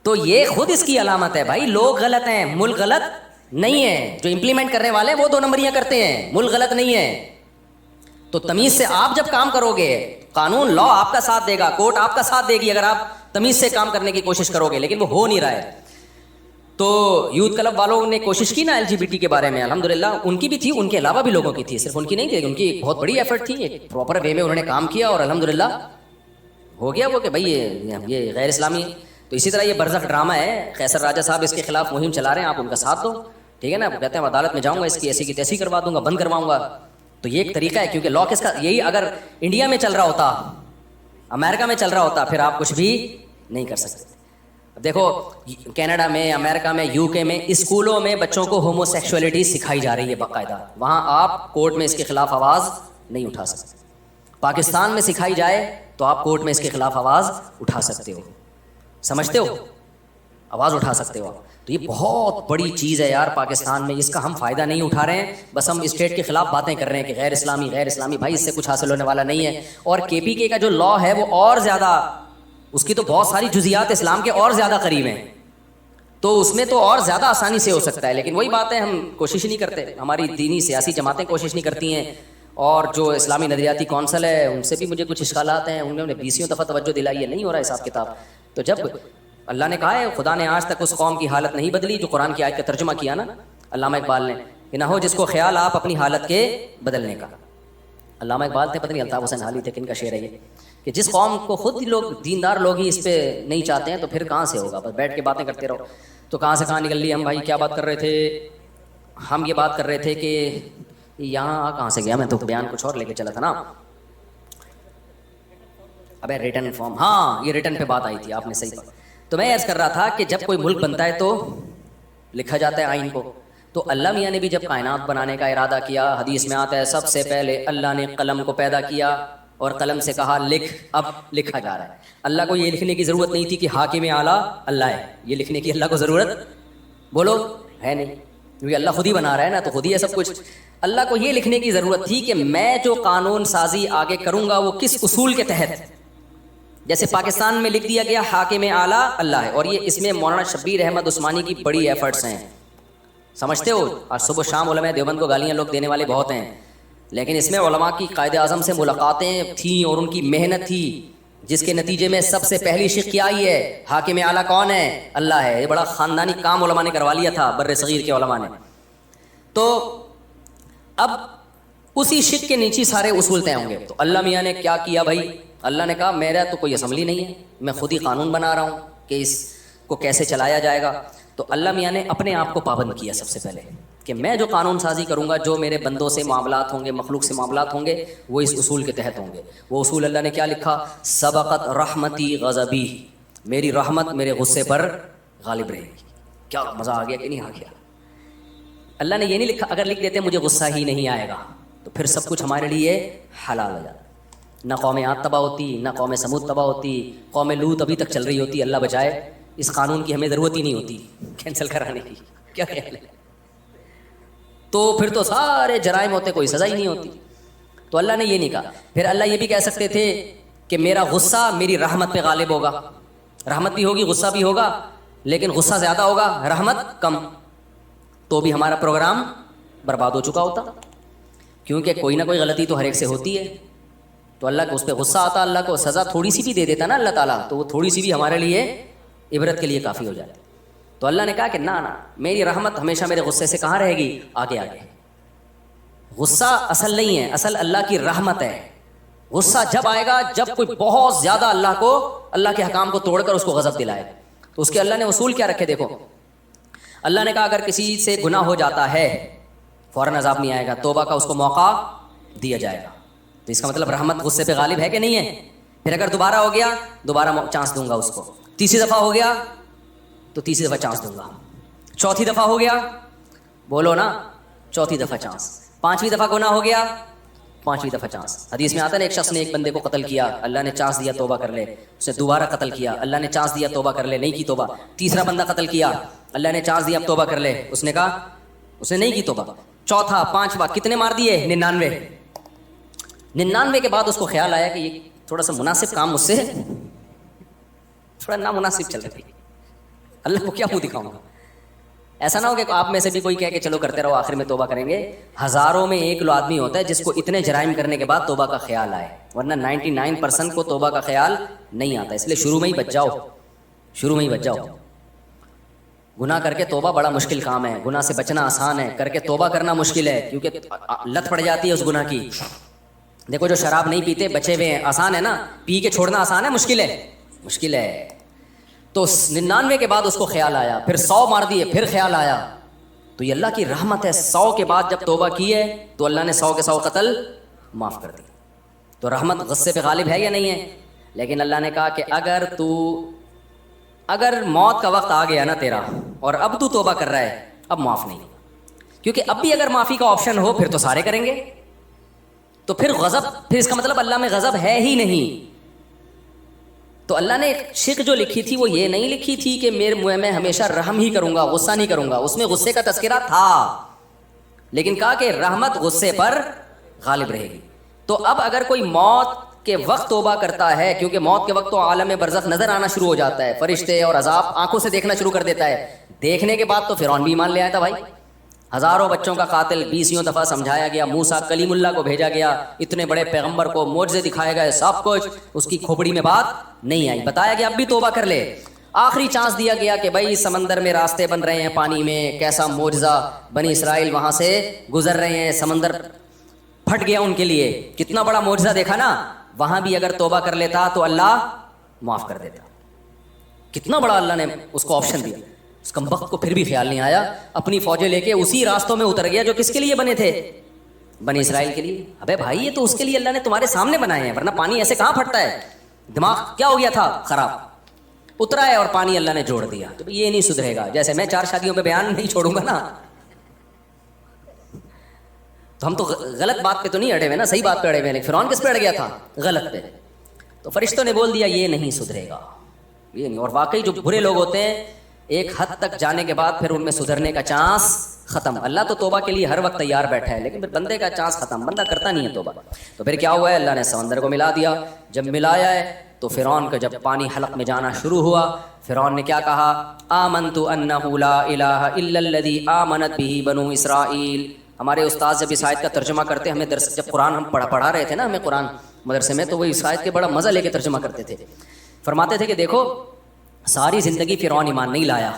تو یہ خود اس کی علامت ہے بھائی, لوگ غلط ہیں, ملک غلط نہیں ہے. جو امپلیمنٹ کرنے والے ہیں وہ 2 نمبریاں کرتے ہیں, ملک غلط نہیں ہے. تو تمیز سے آپ جب کام کرو گے, قانون لا آپ کا ساتھ دے گا, کورٹ آپ کا ساتھ دے گی اگر آپ تمیز سے کام کرنے کی کوشش کرو گے, لیکن وہ ہو نہیں رہا ہے. تو یوتھ کلب والوں نے کوشش کی نا LGBT کے بارے میں, الحمدللہ ان کی بھی تھی, ان کے علاوہ بھی لوگوں کی تھی, صرف ان کی نہیں تھی, ان کی ایک بہت بڑی ایفرٹ تھی, ایک پراپر وے میں انہوں نے کام کیا اور الحمدللہ ہو گیا وہ کہ بھائی یہ غیر اسلامی ہے. تو اسی طرح یہ برزخ ڈرامہ ہے, قیصر راجہ صاحب اس کے خلاف مہم چلا رہے ہیں, آپ ان کا ساتھ دو, ٹھیک ہے نا. کہتے ہیں عدالت میں جاؤں گا, اس کی ایسی کی تیسی کروا دوں گا, بند کرواؤں گا. تو یہ ایک طریقہ ہے, کیونکہ لا کس کا, یہی اگر انڈیا میں چل رہا ہوتا, امریکہ میں چل رہا ہوتا, پھر آپ کچھ بھی نہیں کر سکتے. دیکھو کینیڈا میں, امریکہ میں, UK میں اسکولوں میں بچوں کو ہومو سیکشولیٹی سکھائی جا رہی ہے باقاعدہ, وہاں آپ کورٹ میں اس کے خلاف آواز نہیں اٹھا سکتے. پاکستان میں سکھائی جائے تو آپ کورٹ میں اس کے خلاف آواز اٹھا سکتے ہو, سمجھتے ہو, آواز اٹھا سکتے ہو. تو یہ بہت بڑی چیز ہے یار پاکستان میں, اس کا ہم فائدہ نہیں اٹھا رہے ہیں, بس ہم اسٹیٹ کے خلاف باتیں کر رہے ہیں کہ غیر اسلامی غیر اسلامی. بھائی اس سے کچھ حاصل ہونے والا نہیں ہے. اور KPK کا جو لا ہے وہ اور زیادہ, اس کی تو بہت ساری جزیات اسلام کے اور زیادہ قریب ہیں, تو اس میں تو اور زیادہ آسانی سے ہو سکتا ہے. لیکن وہی بات ہے, ہم کوشش نہیں کرتے, ہماری دینی سیاسی جماعتیں کوشش نہیں کرتی ہیں, اور جو اسلامی نظریاتی کونسل ہے ان سے بھی مجھے کچھ اشکالات ہیں, انہوں نے 20 دفعہ توجہ دلائی ہے, نہیں ہو رہا حساب کتاب. تو جب اللہ نے کہا ہے خدا نے آج تک اس قوم کی حالت نہیں بدلی, جو قرآن کی آیت کا ترجمہ کیا نا علامہ اقبال نے, کہ نہ ہو جس کو خیال آپ اپنی حالت کے بدلنے کا. علامہ اقبال تھے, پتہ نہیں الطاف حسین حالی تھے, کن کا شعر ہے یہ, کہ جس قوم کو خود لوگ دیندار لوگ ہی اس پہ نہیں چاہتے ہیں تو پھر کہاں سے ہوگا, بس بیٹھ کے باتیں کرتے رہو. تو کہاں سے کہاں نکل لی ہم بھائی, کیا بات کر رہے تھے ہم, یہ بات کر رہے تھے کہ یہاں کہاں سے گیا میں, تو بیان کچھ اور لے کے چلا تھا نا. ابے ریٹن فارم, ہاں یہ ریٹن پہ بات آئی تھی, آپ نے صحیح کہا. تو میں عرض کر رہا تھا کہ جب کوئی ملک بنتا ہے تو لکھا جاتا ہے آئین کو. تو اللہ میاں نے بھی جب کائنات بنانے کا ارادہ کیا، حدیث میں آتا ہے سب سے پہلے اللہ نے قلم کو پیدا کیا اور قلم سے کہا لکھ. اب لکھا جا رہا ہے. اللہ کو یہ لکھنے کی ضرورت نہیں تھی کہ حاکم اعلیٰ اللہ ہے. یہ لکھنے کی اللہ کو ضرورت بولو ہے نہیں، کیونکہ اللہ خود ہی بنا رہا ہے نا، تو خود ہی ہے سب کچھ. اللہ کو یہ لکھنے کی ضرورت تھی کہ میں جو قانون سازی آگے کروں گا وہ کس اصول کے تحت. جیسے پاکستان میں لکھ دیا گیا حاکم اعلیٰ اللہ ہے، اور یہ اس میں مولانا شبیر احمد عثمانی کی بڑی ایفرٹس ہیں. سمجھتے ہو؟ اور صبح شام علماء دیوبند کو گالیاں لوگ دینے والے بہت ہیں، لیکن اس میں علماء کی قائد اعظم سے ملاقاتیں تھیں اور ان کی محنت تھی، جس کے نتیجے میں سب سے پہلی شق کیا آئی ہے؟ حاکم اعلیٰ کون ہے؟ اللہ ہے. یہ بڑا خاندانی کام علماء نے کروا لیا تھا، بر صغیر کے علماء نے. تو اب اسی شق کے نیچے سارے اصول طے ہوں گے. تو اللہ میاں نے کیا کیا بھائی؟ اللہ نے کہا میرا تو کوئی اسمبلی نہیں ہے، میں خود ہی قانون بنا رہا ہوں کہ اس کو کیسے چلایا جائے گا. تو اللہ میاں نے اپنے آپ کو پابند کیا سب سے پہلے کہ میں جو قانون سازی کروں گا، جو میرے بندوں سے معاملات ہوں گے، مخلوق سے معاملات ہوں گے، وہ اس اصول کے تحت ہوں گے. وہ اصول اللہ نے کیا لکھا؟ سبقت رحمتی غضبی، میری رحمت میرے غصے پر غالب رہے گی. کیا مزہ آ گیا کہ نہیں آ گیا؟ اللہ نے یہ نہیں لکھا اگر لکھ دیتے مجھے غصہ ہی نہیں آئے گا تو پھر سب کچھ ہمارے لیے حلال ہو جاتا. نہ قوم عاد تباہ ہوتی، نہ قوم سمود تباہ ہوتی، قوم لوط ابھی تک چل رہی ہوتی. اللہ بچائے، اس قانون کی ہمیں ضرورت ہی نہیں ہوتی کینسل کرانے کی. کیا خیال ہے؟ تو پھر تو سارے جرائم ہوتے، کوئی سزا ہی نہیں ہوتی. تو اللہ نے یہ نہیں کہا. پھر اللہ یہ بھی کہہ سکتے تھے کہ میرا غصہ میری رحمت پہ غالب ہوگا. رحمت بھی ہوگی، غصہ بھی ہوگا، لیکن غصہ زیادہ ہوگا، رحمت کم. تو بھی ہمارا پروگرام برباد ہو چکا ہوتا، کیونکہ کوئی نہ کوئی غلطی تو ہر ایک سے ہوتی ہے. تو اللہ کو اس پہ غصہ آتا، اللہ کو سزا تھوڑی سی بھی دے دیتا نا اللہ تعالیٰ، تو وہ تھوڑی سی بھی ہمارے لیے عبرت کے لیے کافی ہو جائے. تو اللہ نے کہا کہ نہ میری رحمت ہمیشہ میرے غصے سے کہاں رہے گی؟ آگے آگے. غصہ اصل نہیں ہے، اصل اللہ کی رحمت ہے. غصہ جب آئے گا جب کوئی بہت زیادہ اللہ کے حکام کو توڑ کر اس کو غضب دلائے. تو اس کے اللہ نے اصول کیا رکھے؟ دیکھو اللہ نے کہا اگر کسی سے گناہ ہو جاتا ہے فوراً عذاب نہیں آئے گا، توبہ کا اس کو موقع دیا جائے گا. تو اس کا مطلب رحمت غصے پہ غالب ہے کہ نہیں ہے؟ پھر اگر دوبارہ ہو گیا دوبارہ چانس دوں گا اس کو. تیسری دفعہ ہو گیا تو تیسری دفعہ چانس دوں گا. چوتھی دفعہ ہو گیا، بولو نا، چوتھی دفعہ چانس. پانچویں دفعہ گناہ ہو گیا، پانچویں دفعہ چانس. حدیث میں آتا ہے نا ایک شخص نے ایک بندے کو قتل کیا، اللہ نے چانس دیا توبہ کر لے. اس نے دوبارہ قتل کیا، اللہ نے چانس دیا توبہ کر لے، نہیں کی توبہ. تیسرا بندہ قتل کیا، اللہ نے چانس دیا اب توبہ کر لے، اس نے کہا اس نے نہیں کی توبہ. چوتھا، پانچواں، کتنے مار دیے؟ 99 کے بعد اس کو خیال آیا کہ یہ تھوڑا سا مناسب کام مجھ سے تھوڑا نامناسب چل رہی ہے، اللہ کو کیا منہ دکھاؤں گا. ایسا نہ ہو کہ آپ میں سے بھی کوئی کہے کہ چلو کرتے رہو آخر میں توبہ کریں گے. ہزاروں میں ایک لو آدمی ہوتا ہے جس کو اتنے جرائم کرنے کے بعد توبہ کا خیال آئے، ورنہ 99% کو توبہ کا خیال نہیں آتا. اس لیے شروع میں ہی بچ جاؤ، شروع میں ہی بچ جاؤ. گناہ کر کے توبہ بڑا مشکل کام ہے. گناہ سے بچنا آسان ہے، کر کے توبہ کرنا مشکل ہے، کیونکہ لت پڑ جاتی ہے اس گناہ کی. دیکھو جو شراب نہیں پیتے بچے ہوئے ہیں، آسان ہے نا، پی کے چھوڑنا آسان ہے مشکل ہے؟ مشکل ہے. تو 99 کے بعد اس کو خیال آیا، پھر 100 مار دیے، پھر خیال آیا. تو یہ اللہ کی رحمت ہے، 100 کے بعد جب توبہ کی ہے تو اللہ نے 100 کے 100 قتل معاف کر دی. تو رحمت غصے پہ غالب ہے یا نہیں ہے؟ لیکن اللہ نے کہا کہ اگر موت کا وقت آ گیا نا تیرا اور اب تو توبہ کر رہا ہے، اب معاف نہیں، کیونکہ اب بھی اگر معافی کا آپشن ہو پھر تو سارے کریں گے. تو پھر غضب، پھر اس کا مطلب اللہ میں غضب ہے ہی نہیں. تو اللہ نے شق جو لکھی تھی وہ یہ نہیں لکھی تھی کہ میں ہمیشہ رحم ہی کروں گا، غصہ نہیں کروں گا. اس میں غصے کا تذکرہ تھا، لیکن کہا کہ رحمت غصے پر غالب رہے گی. تو اب اگر کوئی موت کے وقت توبہ کرتا ہے، کیونکہ موت کے وقت تو عالم برزخ نظر آنا شروع ہو جاتا ہے، فرشتے اور عذاب آنکھوں سے دیکھنا شروع کر دیتا ہے. دیکھنے کے بعد تو فرعون بھی ایمان لے آیا تھا بھائی. ہزاروں بچوں کا قاتل 20 دفعہ سمجھایا گیا، موسیٰ کلیم اللہ کو بھیجا گیا، اتنے بڑے پیغمبر کو معجزے دکھائے گئے، سب کچھ، اس کی کھوپڑی میں بات نہیں آئی. بتایا کہ اب بھی توبہ کر لے. آخری چانس دیا گیا کہ بھائی سمندر میں راستے بن رہے ہیں، پانی میں کیسا معجزہ، بنی اسرائیل وہاں سے گزر رہے ہیں، سمندر پھٹ گیا ان کے لیے، کتنا بڑا معجزہ دیکھا نا. وہاں بھی اگر توبہ کر لیتا تو اللہ معاف کر دیتا. کتنا بڑا اللہ نے اس کو آپشن دیا. اس کمبخت کو پھر بھی خیال نہیں آیا، اپنی فوجیں لے کے اسی راستوں میں اتر گیا جو کس کے لیے بنے تھے؟ بنی اسرائیل کے لیے. ابے بھائی یہ تو اس کے لیے اللہ نے تمہارے سامنے بنائے ہیں، ورنہ پانی ایسے کہاں پھٹتا ہے؟ دماغ کیا ہو گیا تھا؟ خراب. اترا ہے اور پانی اللہ نے جوڑ دیا. تو یہ نہیں سدھرے گا. جیسے میں 4 شادیوں پہ بیان نہیں چھوڑوں گا نا, تو ہم تو غلط بات پہ تو نہیں اڑے ہوئے نا, صحیح بات پہ اڑے ہوئے. فرعون کس پہ اڑ گیا تھا؟ غلط پہ. تو فرشتوں نے بول دیا یہ نہیں سدھرے گا, یہ نہیں. اور واقعی جو برے لوگ ہوتے ہیں ایک حد تک جانے کے بعد پھر ان میں سدھرنے کا چانس ختم. اللہ تو توبہ کے لیے ہر وقت تیار بیٹھا ہے, لیکن پھر بندے کا چانس ختم, بندہ کرتا نہیں ہے توبہ. تو پھر کیا ہوا ہے, اللہ نے سمندر کو ملا دیا. جب ملایا ہے تو فرعون کا جب پانی حلق میں جانا شروع ہوا, فرعون نے کیا کہا, آمنت انہ لا الہ الا الذی آمنت بہ بنو اسرائیل. ہمارے استاد جب اس آیت کا ترجمہ کرتے, ہمیں درس جب قرآن ہم پڑھا رہے تھے نا, ہمیں قرآن مدرسے میں, تو وہ اس آیت کے بڑا مزہ لے کے ترجمہ کرتے تھے. فرماتے تھے کہ دیکھو ساری زندگی فرعون ایمان نہیں لایا,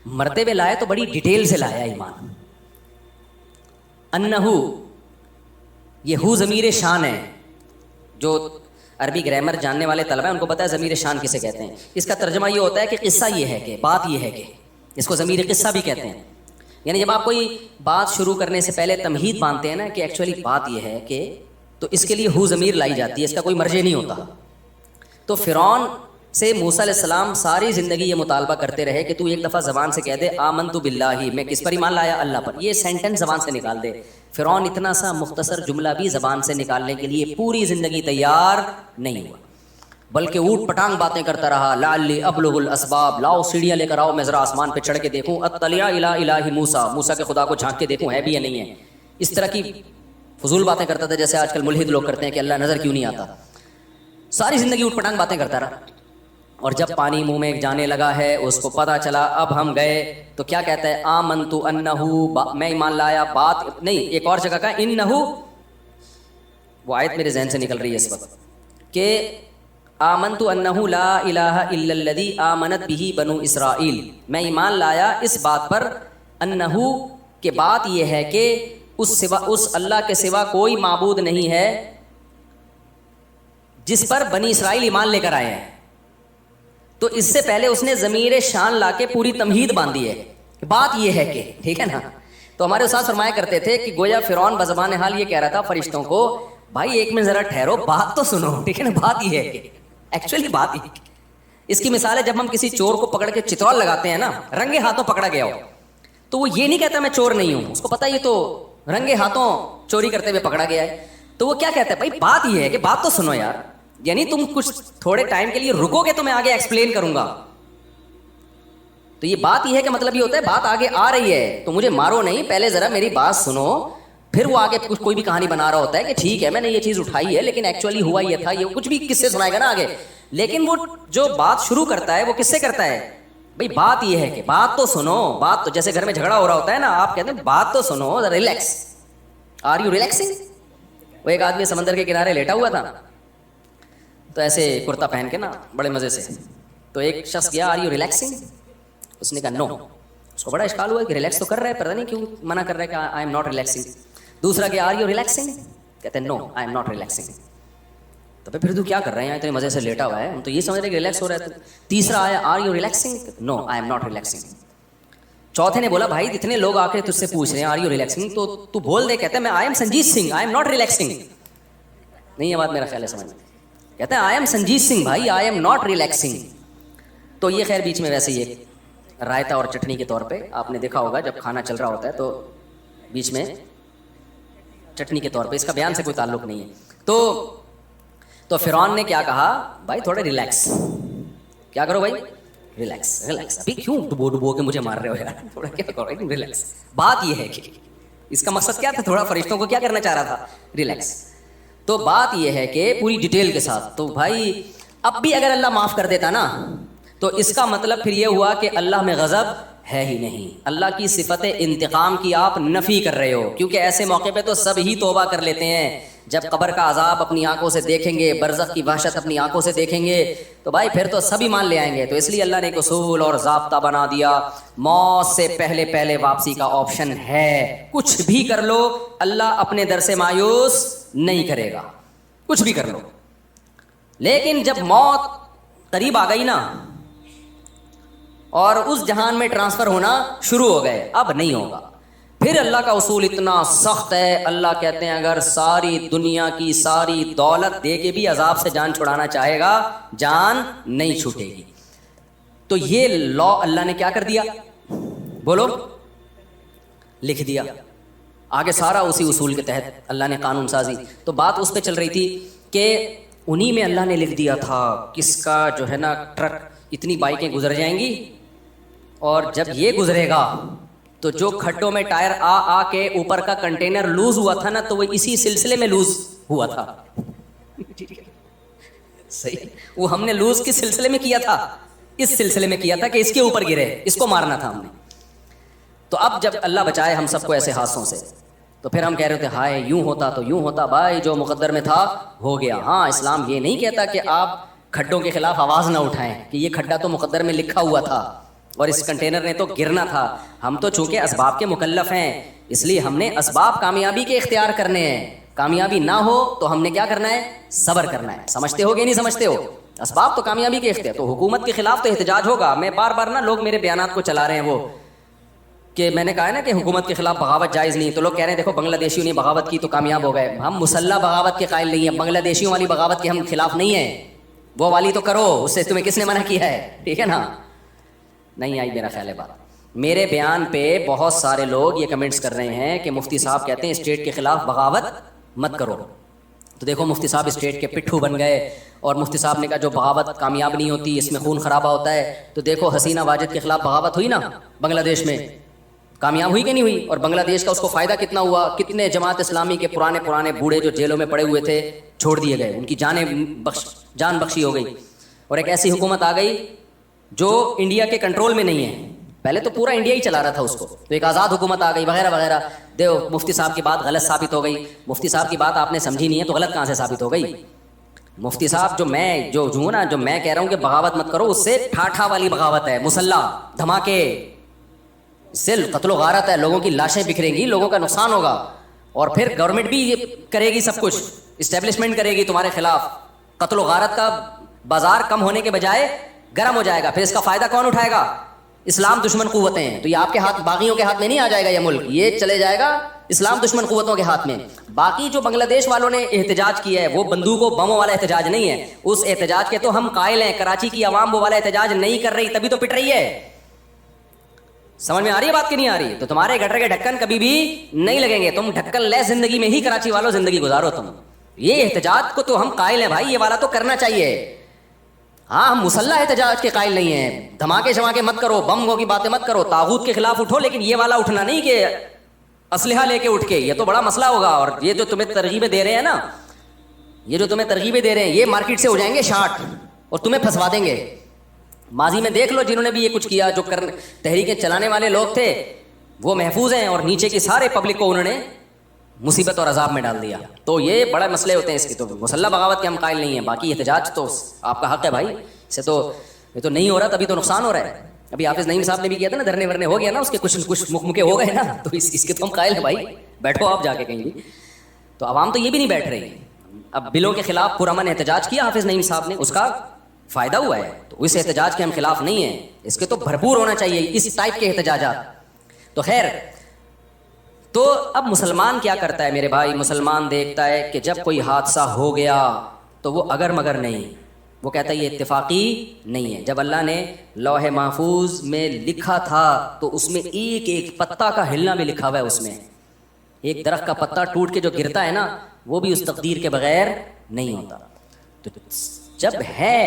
مرتے ہوئے لایا تو بڑی ڈیٹیل سے لایا ایمان. انہو, یہ ہو ضمیر شان ہے. جو عربی گرامر جاننے والے طلبہ ہیں ان کو پتہ ہے ضمیر شان کسے کہتے ہیں. اس کا ترجمہ یہ ہوتا ہے کہ قصہ یہ ہے, کہ بات یہ ہے, کہ اس کو ضمیر قصہ بھی کہتے ہیں. یعنی جب آپ کوئی بات شروع کرنے سے پہلے تمہید باندھتے ہیں نا کہ ایکچولی بات یہ ہے کہ, تو اس کے لیے ہو ضمیر لائی جاتی ہے, اس کا کوئی مرجع نہیں ہوتا. تو فرعون سے موسیٰ علیہ السلام ساری زندگی یہ مطالبہ کرتے رہے کہ تو ایک دفعہ زبان سے کہہ دے آمنت باللہ, میں کس پر ایمان لایا, اللہ پر. یہ سینٹنس زبان سے نکال دے. فرعون اتنا سا مختصر جملہ بھی زبان سے نکالنے کے لیے پوری زندگی تیار نہیں ہوا, بلکہ اوٹ پٹانگ باتیں کرتا رہا. لعلی ابلغ الاسباب, لاؤ سیڑھیاں لے کر آؤ, میں ذرا آسمان پہ چڑھ کے دیکھوں. اطلع الی الہ موسیٰ, موسیٰ کے خدا کو جھانک کے دیکھوں ہے بھی یا نہیں ہے. اس طرح کی فضول باتیں کرتا تھا, جیسے آج کل ملحد لوگ کرتے ہیں کہ اللہ نظر کیوں نہیں آتا. ساری زندگی اوٹ پٹانگ باتیں کرتا رہا. اور جب پانی منہ میں جانے لگا ہے, اس کو پتہ چلا اب ہم گئے, تو کیا کہتا ہے, آمنت انہ, میں ایمان لایا. بات نہیں, ایک اور جگہ کا انہ, وہ آیت میرے ذہن سے نکل رہی ہے اس وقت, کہ آمنت انہ لا الہ الا الذی آمنت بہ بنو اسرائیل, میں ایمان لایا اس بات پر, انہ کہ بات یہ ہے کہ اس اللہ کے سوا کوئی معبود نہیں ہے جس پر بنی اسرائیل ایمان لے کر آئے ہیں. تو اس سے پہلے اس نے ضمیر شان لا کے پوری تمہید باندھی ہے, بات یہ ہے کہ, ٹھیک ہے نا. تو ہمارے استاد فرمایا کرتے تھے کہ گویا فرعون بزبان حال یہ کہہ رہا تھا فرشتوں کو, بھائی ایک منٹ ذرا ٹھہرو, بات تو سنو, ٹھیک ہے نا. بات یہ ہے کہ ایکچولی بات یہ, اس کی مثال ہے جب ہم کسی چور کو پکڑ کے چترول لگاتے ہیں نا, رنگے ہاتھوں پکڑا گیا ہو, تو وہ یہ نہیں کہتا میں چور نہیں ہوں, اس کو پتا یہ تو رنگے ہاتھوں چوری کرتے ہوئے پکڑا گیا ہے. تو وہ کیا کہتا ہے, بھائی بات یہ ہے کہ بات تو سنو یار, یعنی تم کچھ تھوڑے ٹائم کے لیے رکو گے تو میں آگے ایکسپلین کروں گا. تو یہ بات یہ ہے کہ مطلب یہ ہوتا ہے بات آگے آ رہی ہے تو مجھے مارو نہیں, پہلے ذرا میری بات سنو. پھر وہ آگے کچھ کوئی بھی کہانی بنا رہا ہوتا ہے کہ ٹھیک ہے میں نے یہ چیز اٹھائی ہے لیکن ایکچولی ہوا یہ تھا, یہ کچھ بھی کس سے سنائے گا نا آگے. لیکن وہ جو بات شروع کرتا ہے وہ کس سے کرتا ہے, بھئی بات یہ ہے کہ بات تو سنو. بات تو جیسے گھر میں جھگڑا ہو رہا ہوتا ہے نا, آپ کہتے ہیں بات تو سنو, ریلیکس. Are you relaxing. وہ ایک آدمی سمندر کے کنارے لیٹا ہوا تھا, تو ایسے کرتا پہن کے نا بڑے مزے سے, تو ایک شخص گیا, آر یو ریلیکسنگ. اس نے کہا نو. اس کو بڑا اشکال ہوا کہ ریلیکس تو کر رہا ہے, پتہ نہیں کیوں منع کر رہا ہے کہ آئی ایم ناٹ ریلیکسنگ. دوسرا گیا, آر یو ریلیکسنگ. کہتے ہیں نو آئی ایم ناٹ ریلیکسنگ. تو پھر تو کیا کر رہے ہیں, اتنے مزے سے لیٹا ہوا ہے, ہم تو یہ سمجھ رہے کہ ریلیکس ہو رہا ہے. تیسرا آیا, are you relaxing. No I am not relaxing. چوتھے نے بولا, بھائی اتنے لوگ آ کے تجھ سے پوچھ رہے ہیں آر یو ریلیکسنگ, تو بول دے. کہتے ہیں میں I am Sanjeet Singh, I am not relaxing. نہیں یہ بات میرا خیال ہے سمجھ. کہتے ہیں آئی ایم سنجیت سنگھ بھائی, آئی ایم ناٹ ریلیکسنگ. تو یہ خیر بیچ میں ویسے یہ رائتا اور چٹنی کے طور پہ آپ نے دیکھا ہوگا جب کھانا چل رہا ہوتا ہے تو بیچ میں چٹنی کے طور پہ, اس کا بیان سے کوئی تعلق نہیں ہے. تو فرعون نے کیا کہا, بھائی تھوڑا ریلیکس. کیا کرو بھائی, ریلیکس. ریلیکس. ابھی کیوں ڈبو کے مجھے مار رہے ہو یار, تھوڑا کیا کرو, ریلیکس. بات یہ ہے کہ اس کا مقصد کیا تھا, تھوڑا فرشتوں کو کیا کرنا چاہ رہا تھا, ریلیکس. تو بات یہ ہے کہ پوری ڈیٹیل کے ساتھ. تو بھائی اب بھی اگر اللہ معاف کر دیتا نا, تو اس کا مطلب پھر یہ ہوا کہ اللہ میں غضب ہے ہی نہیں. اللہ کی صفت انتقام کی آپ نفی کر رہے ہو, کیونکہ ایسے موقع پہ تو سب ہی توبہ کر لیتے ہیں. جب قبر کا عذاب اپنی آنکھوں سے دیکھیں گے, برزخ کی وحشت اپنی آنکھوں سے دیکھیں گے, تو بھائی پھر تو سب ایمان لے آئیں گے. تو اس لیے اللہ نے ایک اصول اور ضابطہ بنا دیا, موت سے پہلے واپسی کا آپشن ہے. کچھ بھی کر لو اللہ اپنے در سے مایوس نہیں کرے گا, کچھ بھی کر لو. لیکن جب موت قریب آ گئی نا اور اس جہان میں ٹرانسفر ہونا شروع ہو گئے, اب نہیں ہوگا. پھر اللہ کا اصول اتنا سخت ہے, اللہ کہتے ہیں اگر ساری دنیا کی ساری دولت دے کے بھی عذاب سے جان چھڑانا چاہے گا, جان نہیں چھوٹے گی. تو یہ لا اللہ نے کیا کر دیا؟ بولو، لکھ دیا. آگے سارا اسی اصول کے تحت اللہ نے قانون سازی. تو بات اس پہ چل رہی تھی کہ انہی میں اللہ نے لکھ دیا تھا کس کا جو ہے نا ٹرک اتنی بائکیں گزر جائیں گی، اور جب یہ گزرے گا تو جو کھڈوں میں ٹائر آ کے اوپر کا کنٹینر لوز ہوا تھا نا، تو وہ اسی سلسلے میں لوز ہوا تھا. صحیح، وہ ہم نے لوز کس سلسلے میں کیا تھا؟ اس سلسلے میں کیا تھا کہ اس کے اوپر گرے، اس کو مارنا تھا ہم نے. تو اب جب اللہ بچائے ہم سب کو ایسے حادثوں سے، تو پھر ہم کہہ رہے تھے ہائے یوں ہوتا تو یوں ہوتا. بھائی جو مقدر میں تھا ہو گیا. ہاں، اسلام یہ نہیں کہتا کہ آپ کھڈوں کے خلاف آواز نہ اٹھائیں کہ یہ کھڈا تو مقدر میں لکھا ہوا تھا اور اس کنٹینر نے تو گرنا تھا. ہم تو چونکہ اسباب کے مکلف ہیں، اس لیے ہم نے اسباب کامیابی کے اختیار کرنے ہیں. کامیابی نہ ہو تو ہم نے کیا کرنا ہے؟ صبر کرنا ہے. سمجھتے ہو کہ نہیں سمجھتے ہو؟ اسباب تو کامیابی کے اختیار. تو حکومت کے خلاف تو احتجاج ہوگا. میں بار بار نا لوگ میرے بیانات کو چلا رہے ہیں وہ کہ میں نے کہا ہے نا کہ حکومت کے خلاف بغاوت جائز نہیں، تو لوگ کہہ رہے ہیں دیکھو بنگلہ دیشیوں نے بغاوت کی تو کامیاب ہو گئے. ہم مسلح بغاوت کے قائل نہیں ہیں، بنگلہ دیشیوں والی بغاوت کے ہم خلاف نہیں ہیں. وہ والی تو کرو، اس سے تمہیں کس نے منع کیا ہے؟ ٹھیک ہے نا؟ نہیں آئی میرا خیال ہے بات. میرے بیان پہ بہت سارے لوگ یہ کمنٹس کر رہے ہیں کہ مفتی صاحب کہتے ہیں اسٹیٹ کے خلاف بغاوت مت کرو. تو دیکھو مفتی صاحب اسٹیٹ کے پٹھو بن گئے، اور مفتی صاحب نے کہا جو بغاوت کامیاب نہیں ہوتی اس میں خون خرابہ ہوتا ہے. تو دیکھو حسینہ واجد کے خلاف بغاوت ہوئی نا بنگلہ دیش میں، کامیاب ہوئی کہ نہیں ہوئی؟ اور بنگلہ دیش کا اس کو فائدہ کتنا ہوا؟ کتنے جماعت اسلامی کے پرانے بوڑھے جو جیلوں میں پڑے ہوئے تھے چھوڑ دیے گئے، ان کی جان بخشی ہو گئی. اور ایک ایسی حکومت آ گئی جو انڈیا کے کنٹرول میں نہیں ہے. پہلے تو پورا انڈیا ہی چلا رہا تھا اس کو، تو ایک آزاد حکومت آ گئی وغیرہ وغیرہ. دیو مفتی صاحب کی بات غلط ثابت ہو گئی. مفتی صاحب کی بات آپ نے سمجھی نہیں ہے تو غلط کہاں سے ثابت ہو گئی؟ مفتی صاحب جو میں کہہ رہا ہوں کہ بغاوت مت کرو، اس سے ٹھاٹھا والی بغاوت ہے، مسلح دھماکے سے قتل و غارت ہے. لوگوں کی لاشیں بکھریں گی، لوگوں کا نقصان ہوگا، اور پھر گورنمنٹ بھی کرے گی سب کچھ، اسٹیبلشمنٹ کرے گی تمہارے خلاف. قتل و غارت کا بازار کم ہونے کے بجائے گرم ہو جائے گا. پھر اس کا فائدہ کون اٹھائے گا؟ اسلام دشمن قوتیں ہیں. تو یہ آپ کے ہاتھ، باغیوں کے ہاتھ میں نہیں آ جائے گا یہ ملک، یہ چلے جائے گا اسلام دشمن قوتوں کے ہاتھ میں. باقی جو بنگلہ دیش والوں نے احتجاج کیا ہے وہ بندوقوں بموں والا احتجاج نہیں ہے. اس احتجاج کے تو ہم قائل ہیں. کراچی کی عوام وہ والا احتجاج نہیں کر رہی، تبھی تو پٹ رہی ہے. سمجھ میں آ رہی ہے بات کہ نہیں آ رہی؟ تو تمہارے گٹر کے ڈھکن کبھی بھی نہیں لگیں گے. تم ڈھکن لے زندگی میں ہی کراچی والوں زندگی گزارو. تم یہ احتجاج کو تو ہم قائل ہیں بھائی، یہ والا تو کرنا چاہیے. ہاں ہم مسلح احتجاج کے قائل نہیں ہیں. دھماکے شماکے مت کرو، بموں کی باتیں مت کرو، طاغوت کے خلاف اٹھو، لیکن یہ والا اٹھنا نہیں کہ اسلحہ لے کے اٹھ کے. یہ تو بڑا مسئلہ ہوگا. اور یہ جو تمہیں ترغیبیں دے رہے ہیں نا، یہ مارکیٹ سے ہو جائیں گے شارٹ اور تمہیں پھنسوا دیں گے. ماضی میں دیکھ لو جنہوں نے بھی یہ کچھ کیا، جو تحریکیں چلانے والے لوگ تھے وہ محفوظ ہیں، اور نیچے کی سارے پبلک کو انہوں نے مصیبت اور عذاب میں ڈال دیا. تو یہ بڑے مسئلے ہوتے ہیں اس کی. تو مسلح بغاوت کے ہم قائل نہیں ہیں. باقی احتجاج تو آپ کا حق ہے بھائی، اسے تو یہ تو نہیں ہو رہا، تبھی تو نقصان ہو رہا ہے. ابھی حافظ نعیم صاحب نے بھی کیا تھا نا، دھرنے ورنے ہو گیا نا، اس کے کچھ مکے ہو گئے نا، تو اس کے تو ہم قائل ہیں بھائی. بیٹھو آپ جا کے کہیں بھی. تو عوام تو یہ بھی نہیں بیٹھ رہی. اب بلوں کے خلاف پرامن احتجاج کیا حافظ نعیم صاحب نے، اس کا فائدہ ہوا ہے. تو اس احتجاج کے ہم خلاف نہیں ہیں. اس کے تو بھرپور ہونا چاہیے اس ٹائپ کے احتجاجات. تو خیر، تو اب مسلمان کیا کرتا ہے میرے بھائی؟ مسلمان دیکھتا ہے کہ جب کوئی حادثہ ہو گیا تو وہ اگر مگر نہیں، وہ کہتا ہے یہ اتفاقی نہیں ہے. جب اللہ نے لوح محفوظ میں لکھا تھا تو اس میں ایک ایک پتا کا ہلنا بھی لکھا ہوا ہے. اس میں ایک درخت کا پتا ٹوٹ کے جو گرتا ہے نا، وہ بھی اس تقدیر کے بغیر نہیں ہوتا. تو جب ہے